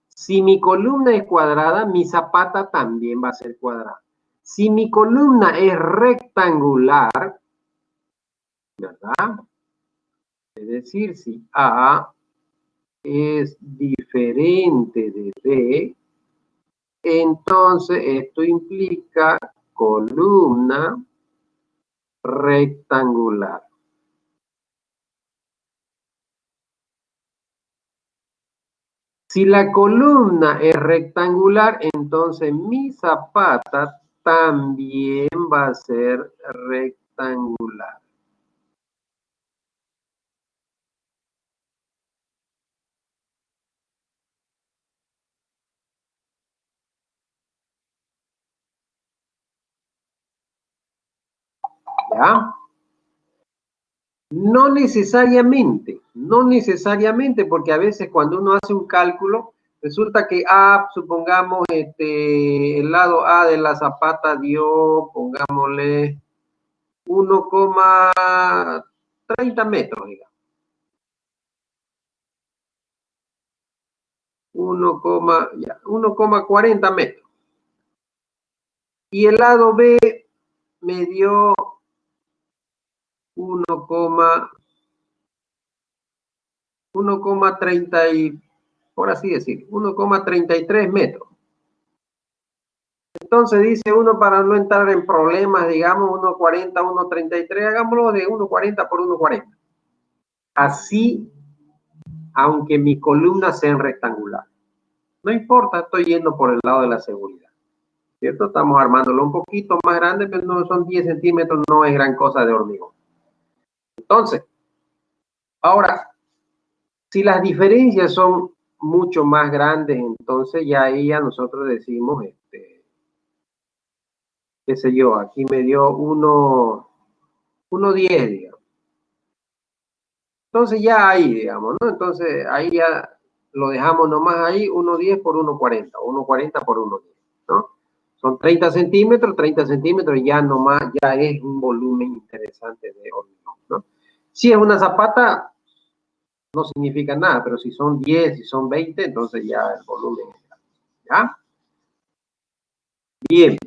Si mi columna es cuadrada, mi zapata también va a ser cuadrada. Si mi columna es rectangular, ¿verdad? Es decir, si A es diferente de B, entonces esto implica columna rectangular. Si la columna es rectangular, entonces mi zapata también va a ser rectangular. ¿Ya? No necesariamente, porque a veces cuando uno hace un cálculo, resulta que supongamos, el lado A de la zapata dio, pongámosle, 1,30 metros, digamos. 1,40 metros. Y el lado B me dio 1,30 y, por así decir, 1,33 metros. Entonces dice uno, para no entrar en problemas, digamos 1,40, 1,33, hagámoslo de 1,40 por 1,40. Así, aunque mi columna sea rectangular. No importa, estoy yendo por el lado de la seguridad. ¿Cierto? Estamos armándolo un poquito más grande, pero no son 10 centímetros, no es gran cosa de hormigón. Entonces, ahora, si las diferencias son mucho más grandes, entonces ya ahí ya nosotros decimos, qué sé yo, aquí me dio 1,10, digamos. Entonces ya ahí, digamos, ¿no? Entonces ahí ya lo dejamos nomás ahí, 1,10 por 1,40, 1,40 por 1,10, ¿no? Son 30 centímetros, ya nomás, ya es un volumen interesante de hormigón, ¿no? Si es una zapata, no significa nada, pero si son 10, si son 20, entonces ya el volumen es grande, ¿ya? Bien.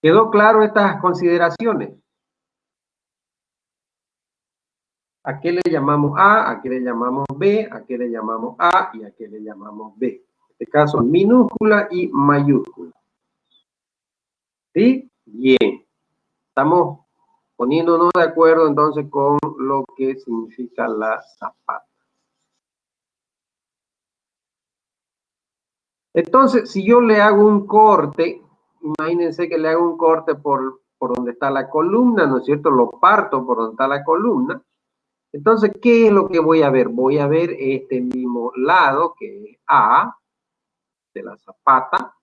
¿Quedó claro estas consideraciones? ¿A qué le llamamos A? ¿A qué le llamamos B? ¿A qué le llamamos A? ¿Y a qué le llamamos B? En este caso, minúscula y mayúscula. ¿Sí? Bien. Estamos poniéndonos de acuerdo entonces con lo que significa la zapata. Entonces, si yo le hago un corte, imagínense que le hago un corte por donde está la columna, ¿no es cierto? Lo parto por donde está la columna. Entonces, ¿qué es lo que voy a ver? Voy a ver este mismo lado, que es A, de la zapata.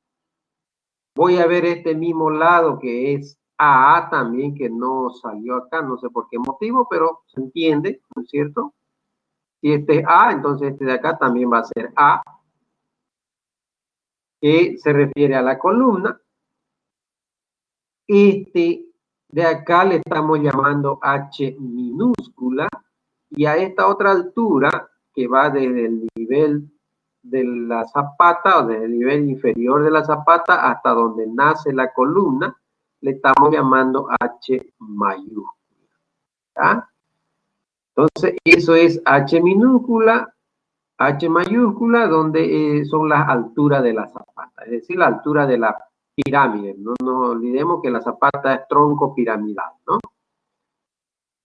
Voy a ver este mismo lado, que es A también, que no salió acá, no sé por qué motivo, pero se entiende, ¿no es cierto? Si este es A, entonces este de acá también va a ser A, que se refiere a la columna. Este de acá le estamos llamando H minúscula, y a esta otra altura, que va desde el nivel de la zapata o desde el nivel inferior de la zapata hasta donde nace la columna, le estamos llamando H mayúscula. ¿Ya? Entonces, eso es H minúscula, H mayúscula, donde son las alturas de la zapata, es decir, la altura de la pirámide. No nos olvidemos que la zapata es tronco piramidal, ¿no?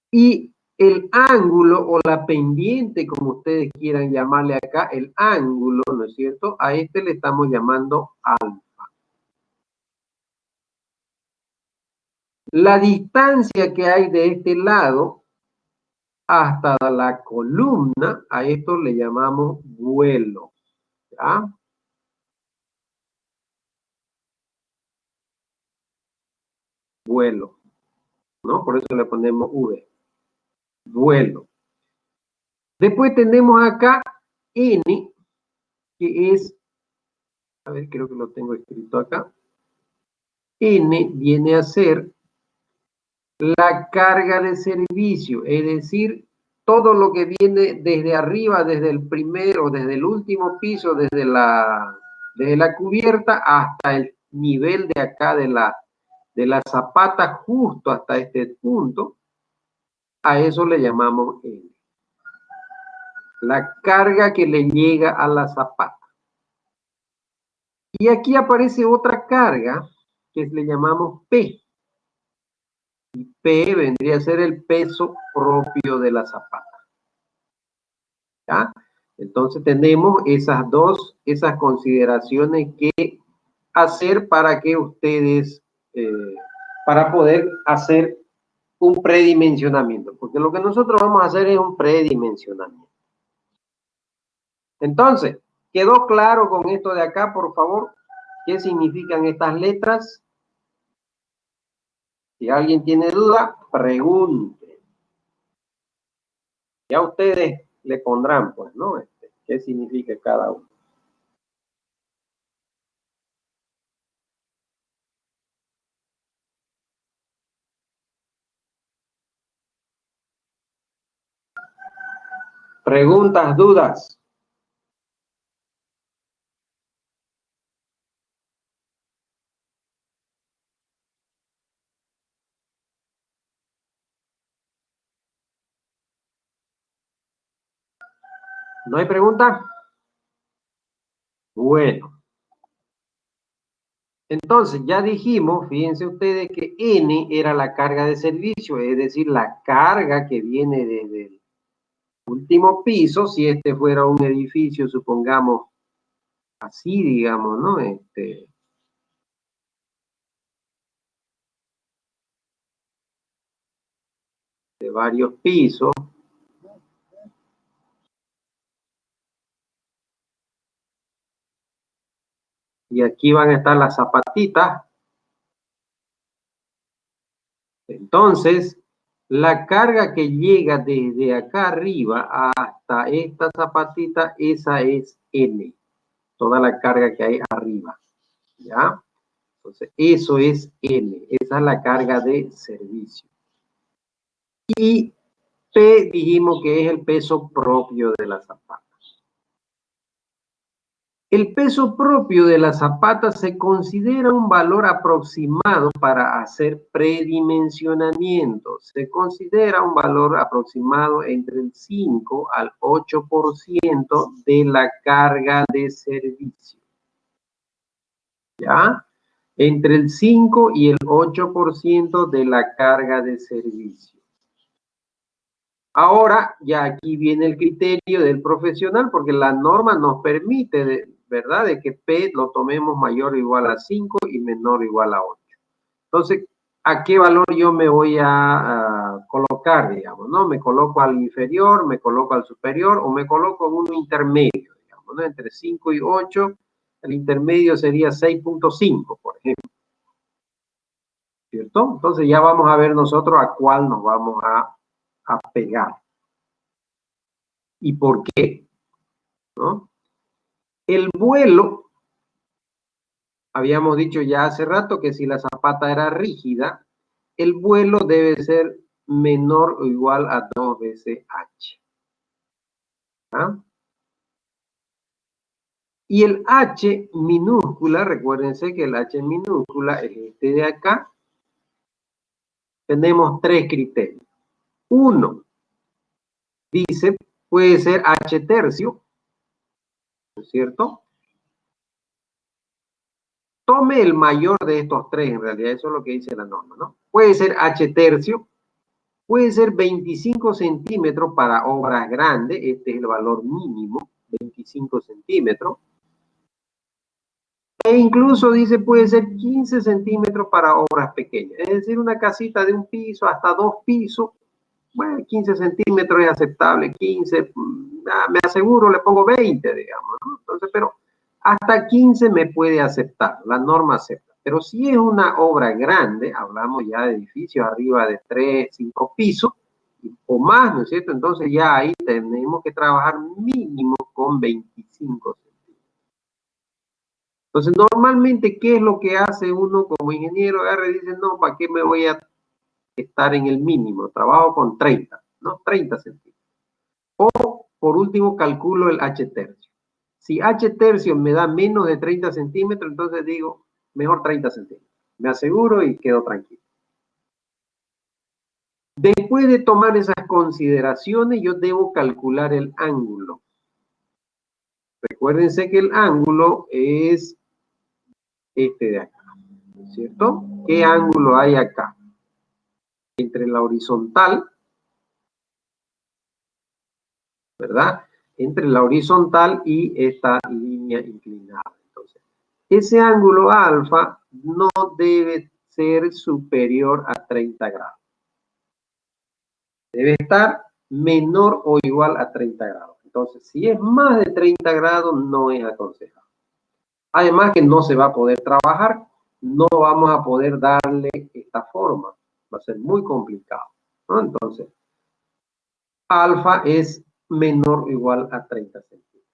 Y el ángulo o la pendiente, como ustedes quieran llamarle acá, el ángulo, ¿no es cierto? A este le estamos llamando alfa. La distancia que hay de este lado hasta la columna, a esto le llamamos vuelo, ¿ya? Vuelo, ¿no? Por eso le ponemos V. Vuelo. Después tenemos acá N, que es, a ver, creo que lo tengo escrito acá. N viene a ser la carga de servicio, es decir, todo lo que viene desde arriba, desde el primero, desde el último piso, desde la cubierta hasta el nivel de acá de la zapata justo hasta este punto, a eso le llamamos N. La carga que le llega a la zapata. Y aquí aparece otra carga que le llamamos P. Y P vendría a ser el peso propio de la zapata. ¿Ya? Entonces tenemos esas consideraciones que hacer para que ustedes, para poder hacer un predimensionamiento. Porque lo que nosotros vamos a hacer es un predimensionamiento. Entonces, ¿quedó claro con esto de acá, por favor? ¿Qué significan estas letras? Si alguien tiene duda, pregunte. Ya ustedes le pondrán, pues, ¿no? ¿Qué significa cada uno? Preguntas, dudas. ¿No hay pregunta? Bueno. Entonces, ya dijimos, fíjense ustedes que N era la carga de servicio, es decir, la carga que viene desde el último piso, si este fuera un edificio, supongamos, así, digamos, ¿no? De varios pisos. Y aquí van a estar las zapatitas. Entonces, la carga que llega desde acá arriba hasta esta zapatita, esa es N. Toda la carga que hay arriba. ¿Ya? Entonces, eso es N. Esa es la carga de servicio. Y P dijimos que es el peso propio de la zapata. El peso propio de la zapata se considera un valor aproximado para hacer predimensionamiento. Se considera un valor aproximado entre el 5 al 8% de la carga de servicio. ¿Ya? Entre el 5 y el 8% de la carga de servicio. Ahora, ya aquí viene el criterio del profesional, porque la norma nos permite, ¿verdad?, de que P lo tomemos mayor o igual a 5 y menor o igual a 8. Entonces, ¿a qué valor yo me voy a colocar, digamos, no? ¿Me coloco al inferior, me coloco al superior o me coloco en un intermedio, digamos, ¿no? Entre 5 y 8, el intermedio sería 6.5, por ejemplo. ¿Cierto? Entonces ya vamos a ver nosotros a cuál nos vamos a pegar. ¿Y por qué? ¿No? El vuelo, habíamos dicho ya hace rato que si la zapata era rígida, el vuelo debe ser menor o igual a 2 veces H. ¿Ah? Y el H minúscula, recuérdense que el H minúscula es este de acá. Tenemos 3 criterios. 1, dice, puede ser H tercio, ¿no es cierto? Tome el mayor de estos 3, en realidad, eso es lo que dice la norma, ¿no? Puede ser H tercio, puede ser 25 centímetros para obras grandes, este es el valor mínimo, 25 centímetros. E incluso dice puede ser 15 centímetros para obras pequeñas, es decir, una casita de un piso hasta 2 pisos, bueno, 15 centímetros es aceptable, 15, me aseguro, le pongo 20, digamos, ¿no? Entonces, pero hasta 15 me puede aceptar, la norma acepta. Pero si es una obra grande, hablamos ya de edificios arriba de 3, 5 pisos o más, ¿no es cierto? Entonces ya ahí tenemos que trabajar mínimo con 25 centímetros. Entonces, normalmente, ¿qué es lo que hace uno como ingeniero? Agarra y dice, no, ¿para qué me voy a estar en el mínimo? Trabajo con 30, ¿no? 30 centímetros. O, por último, calculo el H tercio. Si H tercio me da menos de 30 centímetros, entonces digo, mejor 30 centímetros. Me aseguro y quedo tranquilo. Después de tomar esas consideraciones, yo debo calcular el ángulo. Recuérdense que el ángulo es este de acá, ¿cierto? ¿Qué ángulo hay acá? Entre la horizontal, ¿verdad? Entre la horizontal y esta línea inclinada. Entonces, ese ángulo alfa no debe ser superior a 30 grados. Debe estar menor o igual a 30 grados. Entonces, si es más de 30 grados, no es aconsejable. Además que no se va a poder trabajar, no vamos a poder darle esta forma. Va a ser muy complicado, ¿no? Entonces, alfa es menor o igual a 30 centímetros.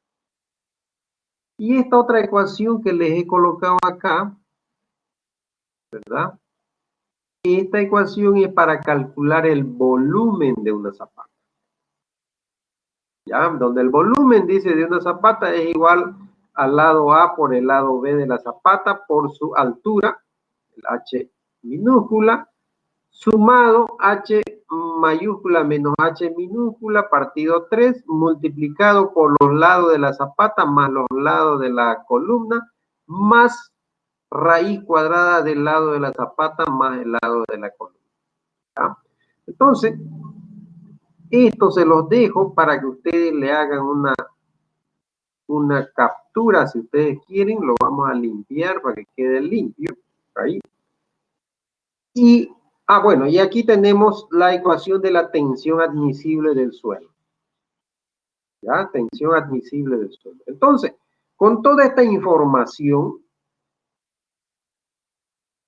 Y esta otra ecuación que les he colocado acá, ¿verdad? Esta ecuación es para calcular el volumen de una zapata. ¿Ya? Donde el volumen, dice, de una zapata es igual al lado A por el lado B de la zapata por su altura, el H minúscula, sumado H mayúscula menos H minúscula partido 3 multiplicado por los lados de la zapata más los lados de la columna más raíz cuadrada del lado de la zapata más el lado de la columna. ¿Ya? Entonces, esto se los dejo para que ustedes le hagan una captura, si ustedes quieren, lo vamos a limpiar para que quede limpio. Ahí. Y, bueno, y aquí tenemos la ecuación de la tensión admisible del suelo. ¿Ya? Tensión admisible del suelo. Entonces, con toda esta información,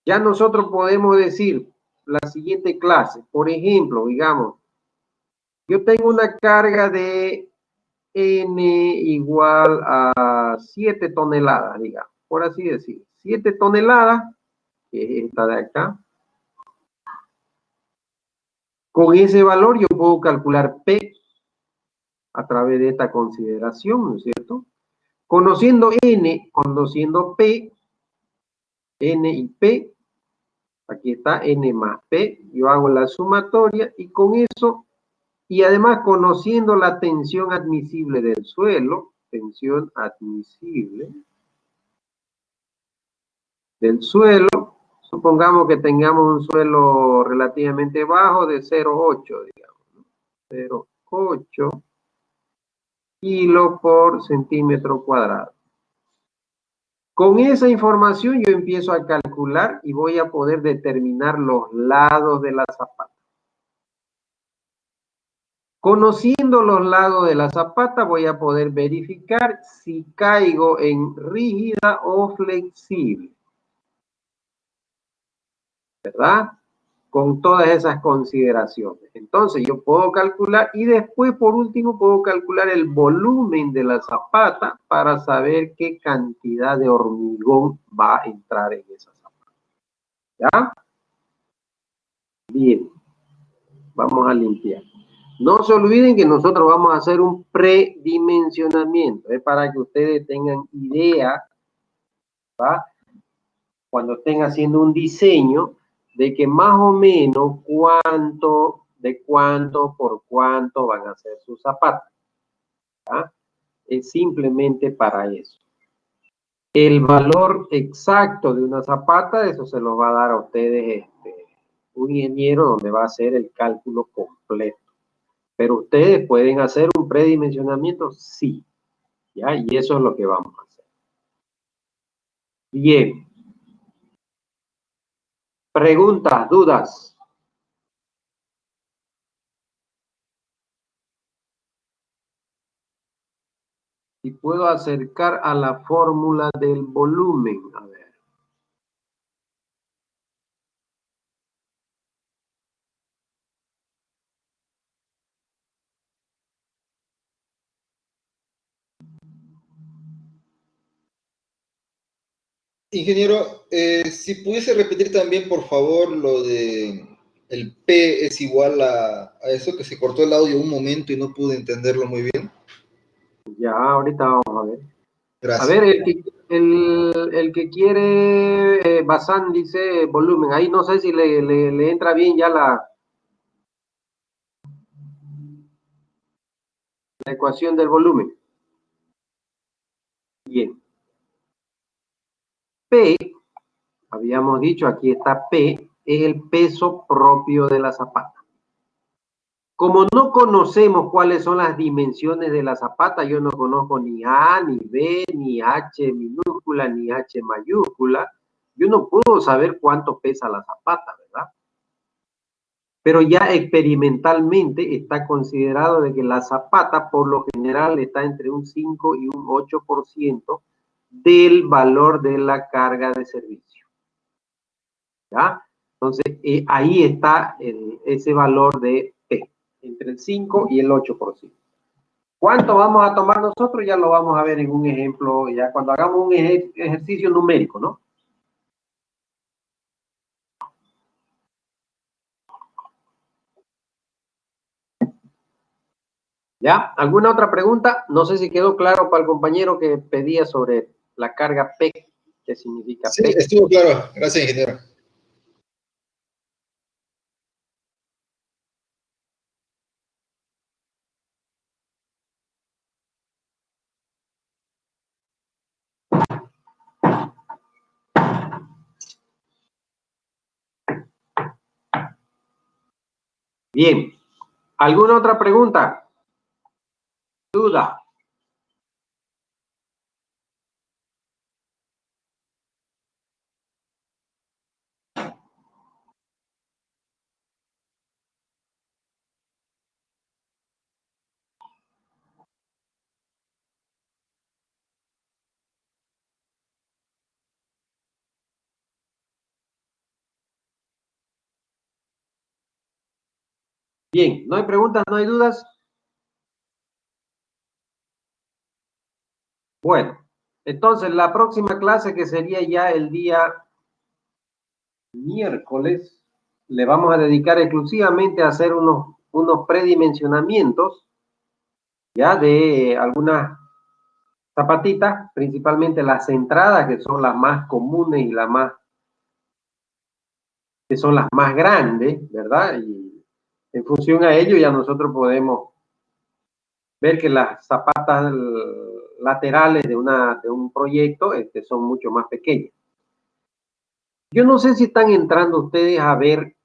ya nosotros podemos decir la siguiente clase. Por ejemplo, digamos, yo tengo una carga de N igual a 7 toneladas, digamos, por así decir. 7 toneladas, que es esta de acá. Con ese valor yo puedo calcular P a través de esta consideración, ¿no es cierto? Conociendo N, conociendo P, N y P, aquí está N más P, yo hago la sumatoria y con eso, y además conociendo la tensión admisible del suelo, tensión admisible del suelo, supongamos que tengamos un suelo relativamente bajo de 0,8, digamos, 0,8 kilo por centímetro cuadrado. Con esa información yo empiezo a calcular y voy a poder determinar los lados de la zapata. Conociendo los lados de la zapata voy a poder verificar si caigo en rígida o flexible. ¿Verdad? Con todas esas consideraciones. Entonces yo puedo calcular y después por último puedo calcular el volumen de la zapata para saber qué cantidad de hormigón va a entrar en esa zapata. ¿Ya? Bien. Vamos a limpiar. No se olviden que nosotros vamos a hacer un predimensionamiento. Es para que ustedes tengan idea, ¿va? Cuando estén haciendo un diseño, de que más o menos de cuánto por cuánto van a ser sus zapatos. ¿Ya? Es simplemente para eso. El valor exacto de una zapata, eso se lo va a dar a ustedes un ingeniero donde va a hacer el cálculo completo. Pero ustedes pueden hacer un predimensionamiento, sí. ¿Ya? Y eso es lo que vamos a hacer. Bien. Preguntas, dudas. Y puedo acercar a la fórmula del volumen. A ver. Ingeniero, si pudiese repetir también, por favor, lo de el P es igual a eso, que se cortó el audio un momento y no pude entenderlo muy bien. Ya, ahorita vamos a ver. Gracias. A ver, el que quiere Bazán dice volumen. Ahí no sé si le entra bien ya la ecuación del volumen. Bien. P, habíamos dicho, aquí está P, es el peso propio de la zapata. Como no conocemos cuáles son las dimensiones de la zapata, yo no conozco ni A, ni B, ni H minúscula, ni H mayúscula, yo no puedo saber cuánto pesa la zapata, ¿verdad? Pero ya experimentalmente está considerado de que la zapata por lo general está entre un 5 y un 8% del valor de la carga de servicio. ¿Ya? Entonces, ahí está ese valor de P, entre el 5 y el 8%. ¿Cuánto vamos a tomar nosotros? Ya lo vamos a ver en un ejemplo, ya cuando hagamos un ejercicio numérico, ¿no? ¿Ya? ¿Alguna otra pregunta? No sé si quedó claro para el compañero que pedía sobre la carga P, qué significa Sí, P. estuvo claro. Gracias, ingeniero. Bien. ¿Alguna otra pregunta? ¿Duda? Bien, ¿no hay preguntas, no hay dudas? Bueno, entonces la próxima clase, que sería ya el día miércoles, le vamos a dedicar exclusivamente a hacer unos predimensionamientos ya de algunas zapatitas, principalmente las centradas, que son las más comunes y que son las más grandes, ¿verdad? Y en función a ello ya nosotros podemos ver que las zapatas laterales de un proyecto son mucho más pequeñas. Yo no sé si están entrando ustedes a ver,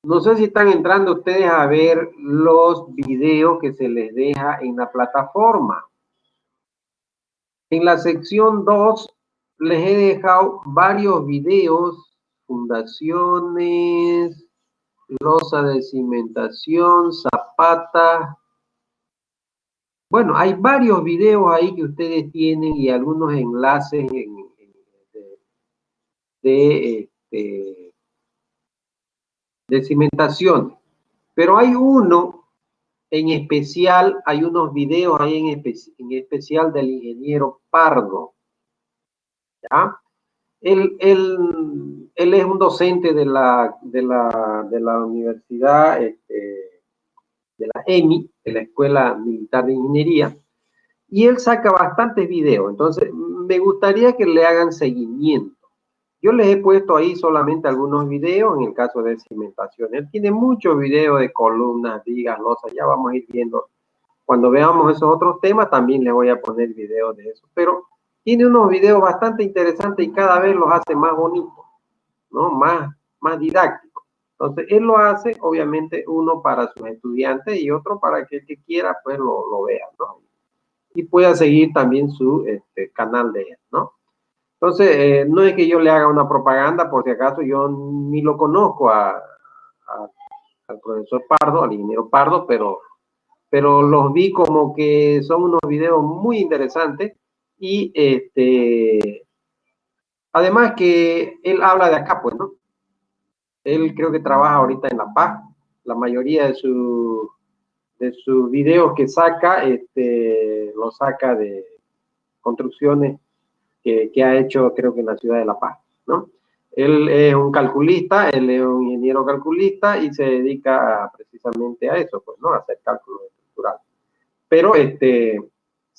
no sé si están entrando ustedes a ver los videos que se les deja en la plataforma. En la sección 2 les he dejado varios videos, fundaciones, losa de cimentación, zapata. Bueno, hay varios videos ahí que ustedes tienen y algunos enlaces de cimentación. Pero hay uno en especial, hay unos videos ahí en especial del ingeniero Pardo. ¿Ya? Él es un docente de la universidad, de la EMI, de la Escuela Militar de Ingeniería, y él saca bastantes videos. Entonces, me gustaría que le hagan seguimiento. Yo les he puesto ahí solamente algunos videos en el caso de cimentación. Él tiene muchos videos de columnas, vigas, losas, ya vamos a ir viendo. Cuando veamos esos otros temas, también les voy a poner videos de eso. Pero tiene unos videos bastante interesantes y cada vez los hace más bonitos, ¿no? Más didácticos. Entonces, él lo hace, obviamente, uno para sus estudiantes y otro para que el que quiera, pues lo vea, ¿no? Y pueda seguir también su canal de él, ¿no? Entonces, no es que yo le haga una propaganda, por si acaso yo ni lo conozco al profesor Pardo, al ingeniero Pardo, pero los vi como que son unos videos muy interesantes y además que él habla de acá, pues, ¿no? Él creo que trabaja ahorita en La Paz. La mayoría de sus videos que saca, los saca de construcciones que ha hecho, creo que en la ciudad de La Paz, ¿no? Él es un calculista, él es un ingeniero calculista y se dedica precisamente a eso, pues, ¿no? A hacer cálculos estructurales. Pero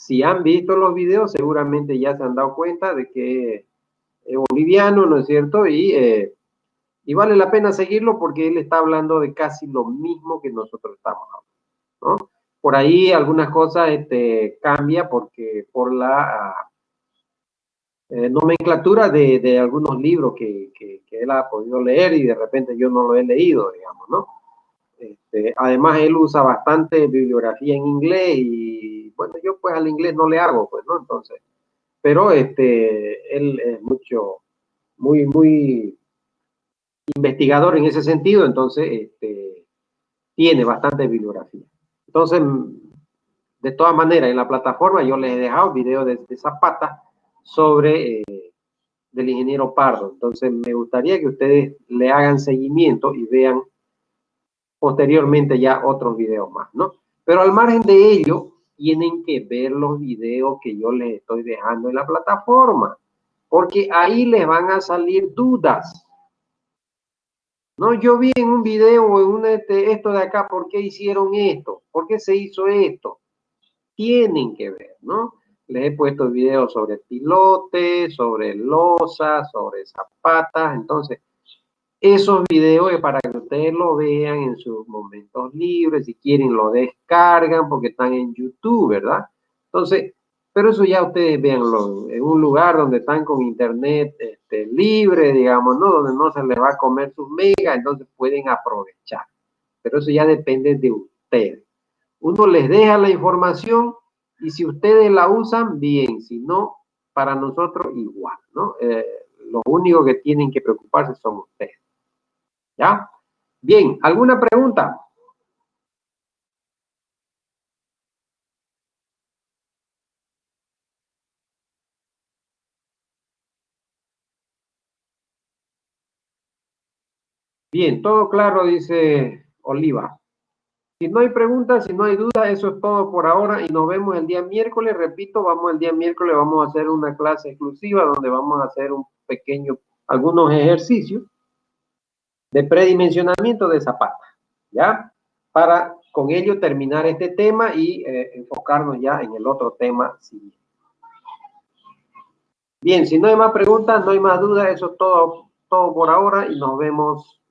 Si han visto los videos, seguramente ya se han dado cuenta de que es boliviano, ¿no es cierto? Y vale la pena seguirlo porque él está hablando de casi lo mismo que nosotros estamos hablando, ¿no? Por ahí algunas cosas cambia porque por la nomenclatura de algunos libros que él ha podido leer y de repente yo no lo he leído, digamos, ¿no? Además, él usa bastante bibliografía en inglés y, bueno, yo pues al inglés no le hago, pues, ¿no? Entonces, pero él es muy investigador en ese sentido, entonces, tiene bastante bibliografía. Entonces, de todas maneras, en la plataforma yo les he dejado videos de Zapata sobre del ingeniero Pardo. Entonces, me gustaría que ustedes le hagan seguimiento y vean posteriormente ya otros videos más, ¿no? Pero al margen de ello, tienen que ver los videos que yo les estoy dejando en la plataforma, porque ahí les van a salir dudas. No, yo vi en un video o en un esto de acá, ¿por qué hicieron esto? ¿Por qué se hizo esto? Tienen que ver, ¿no? Les he puesto videos sobre pilotes, sobre losas, sobre zapatas, entonces esos videos es para que ustedes lo vean en sus momentos libres, si quieren lo descargan porque están en YouTube, ¿verdad? Entonces, pero eso ya ustedes véanlo en un lugar donde están con internet libre, digamos, ¿no? Donde no se les va a comer sus megas, entonces pueden aprovechar. Pero eso ya depende de ustedes. Uno les deja la información y si ustedes la usan, bien, si no, para nosotros igual, ¿no? Los únicos que tienen que preocuparse son ustedes. ¿Ya? Bien, ¿alguna pregunta? Bien, todo claro, dice Oliva. Si no hay preguntas, si no hay dudas, eso es todo por ahora y nos vemos el día miércoles. Repito, vamos el día miércoles, vamos a hacer una clase exclusiva donde vamos a hacer algunos ejercicios de predimensionamiento de zapatas, ¿ya? Para con ello terminar este tema y enfocarnos ya en el otro tema siguiente. Bien, si no hay más preguntas, no hay más dudas, eso es todo por ahora y nos vemos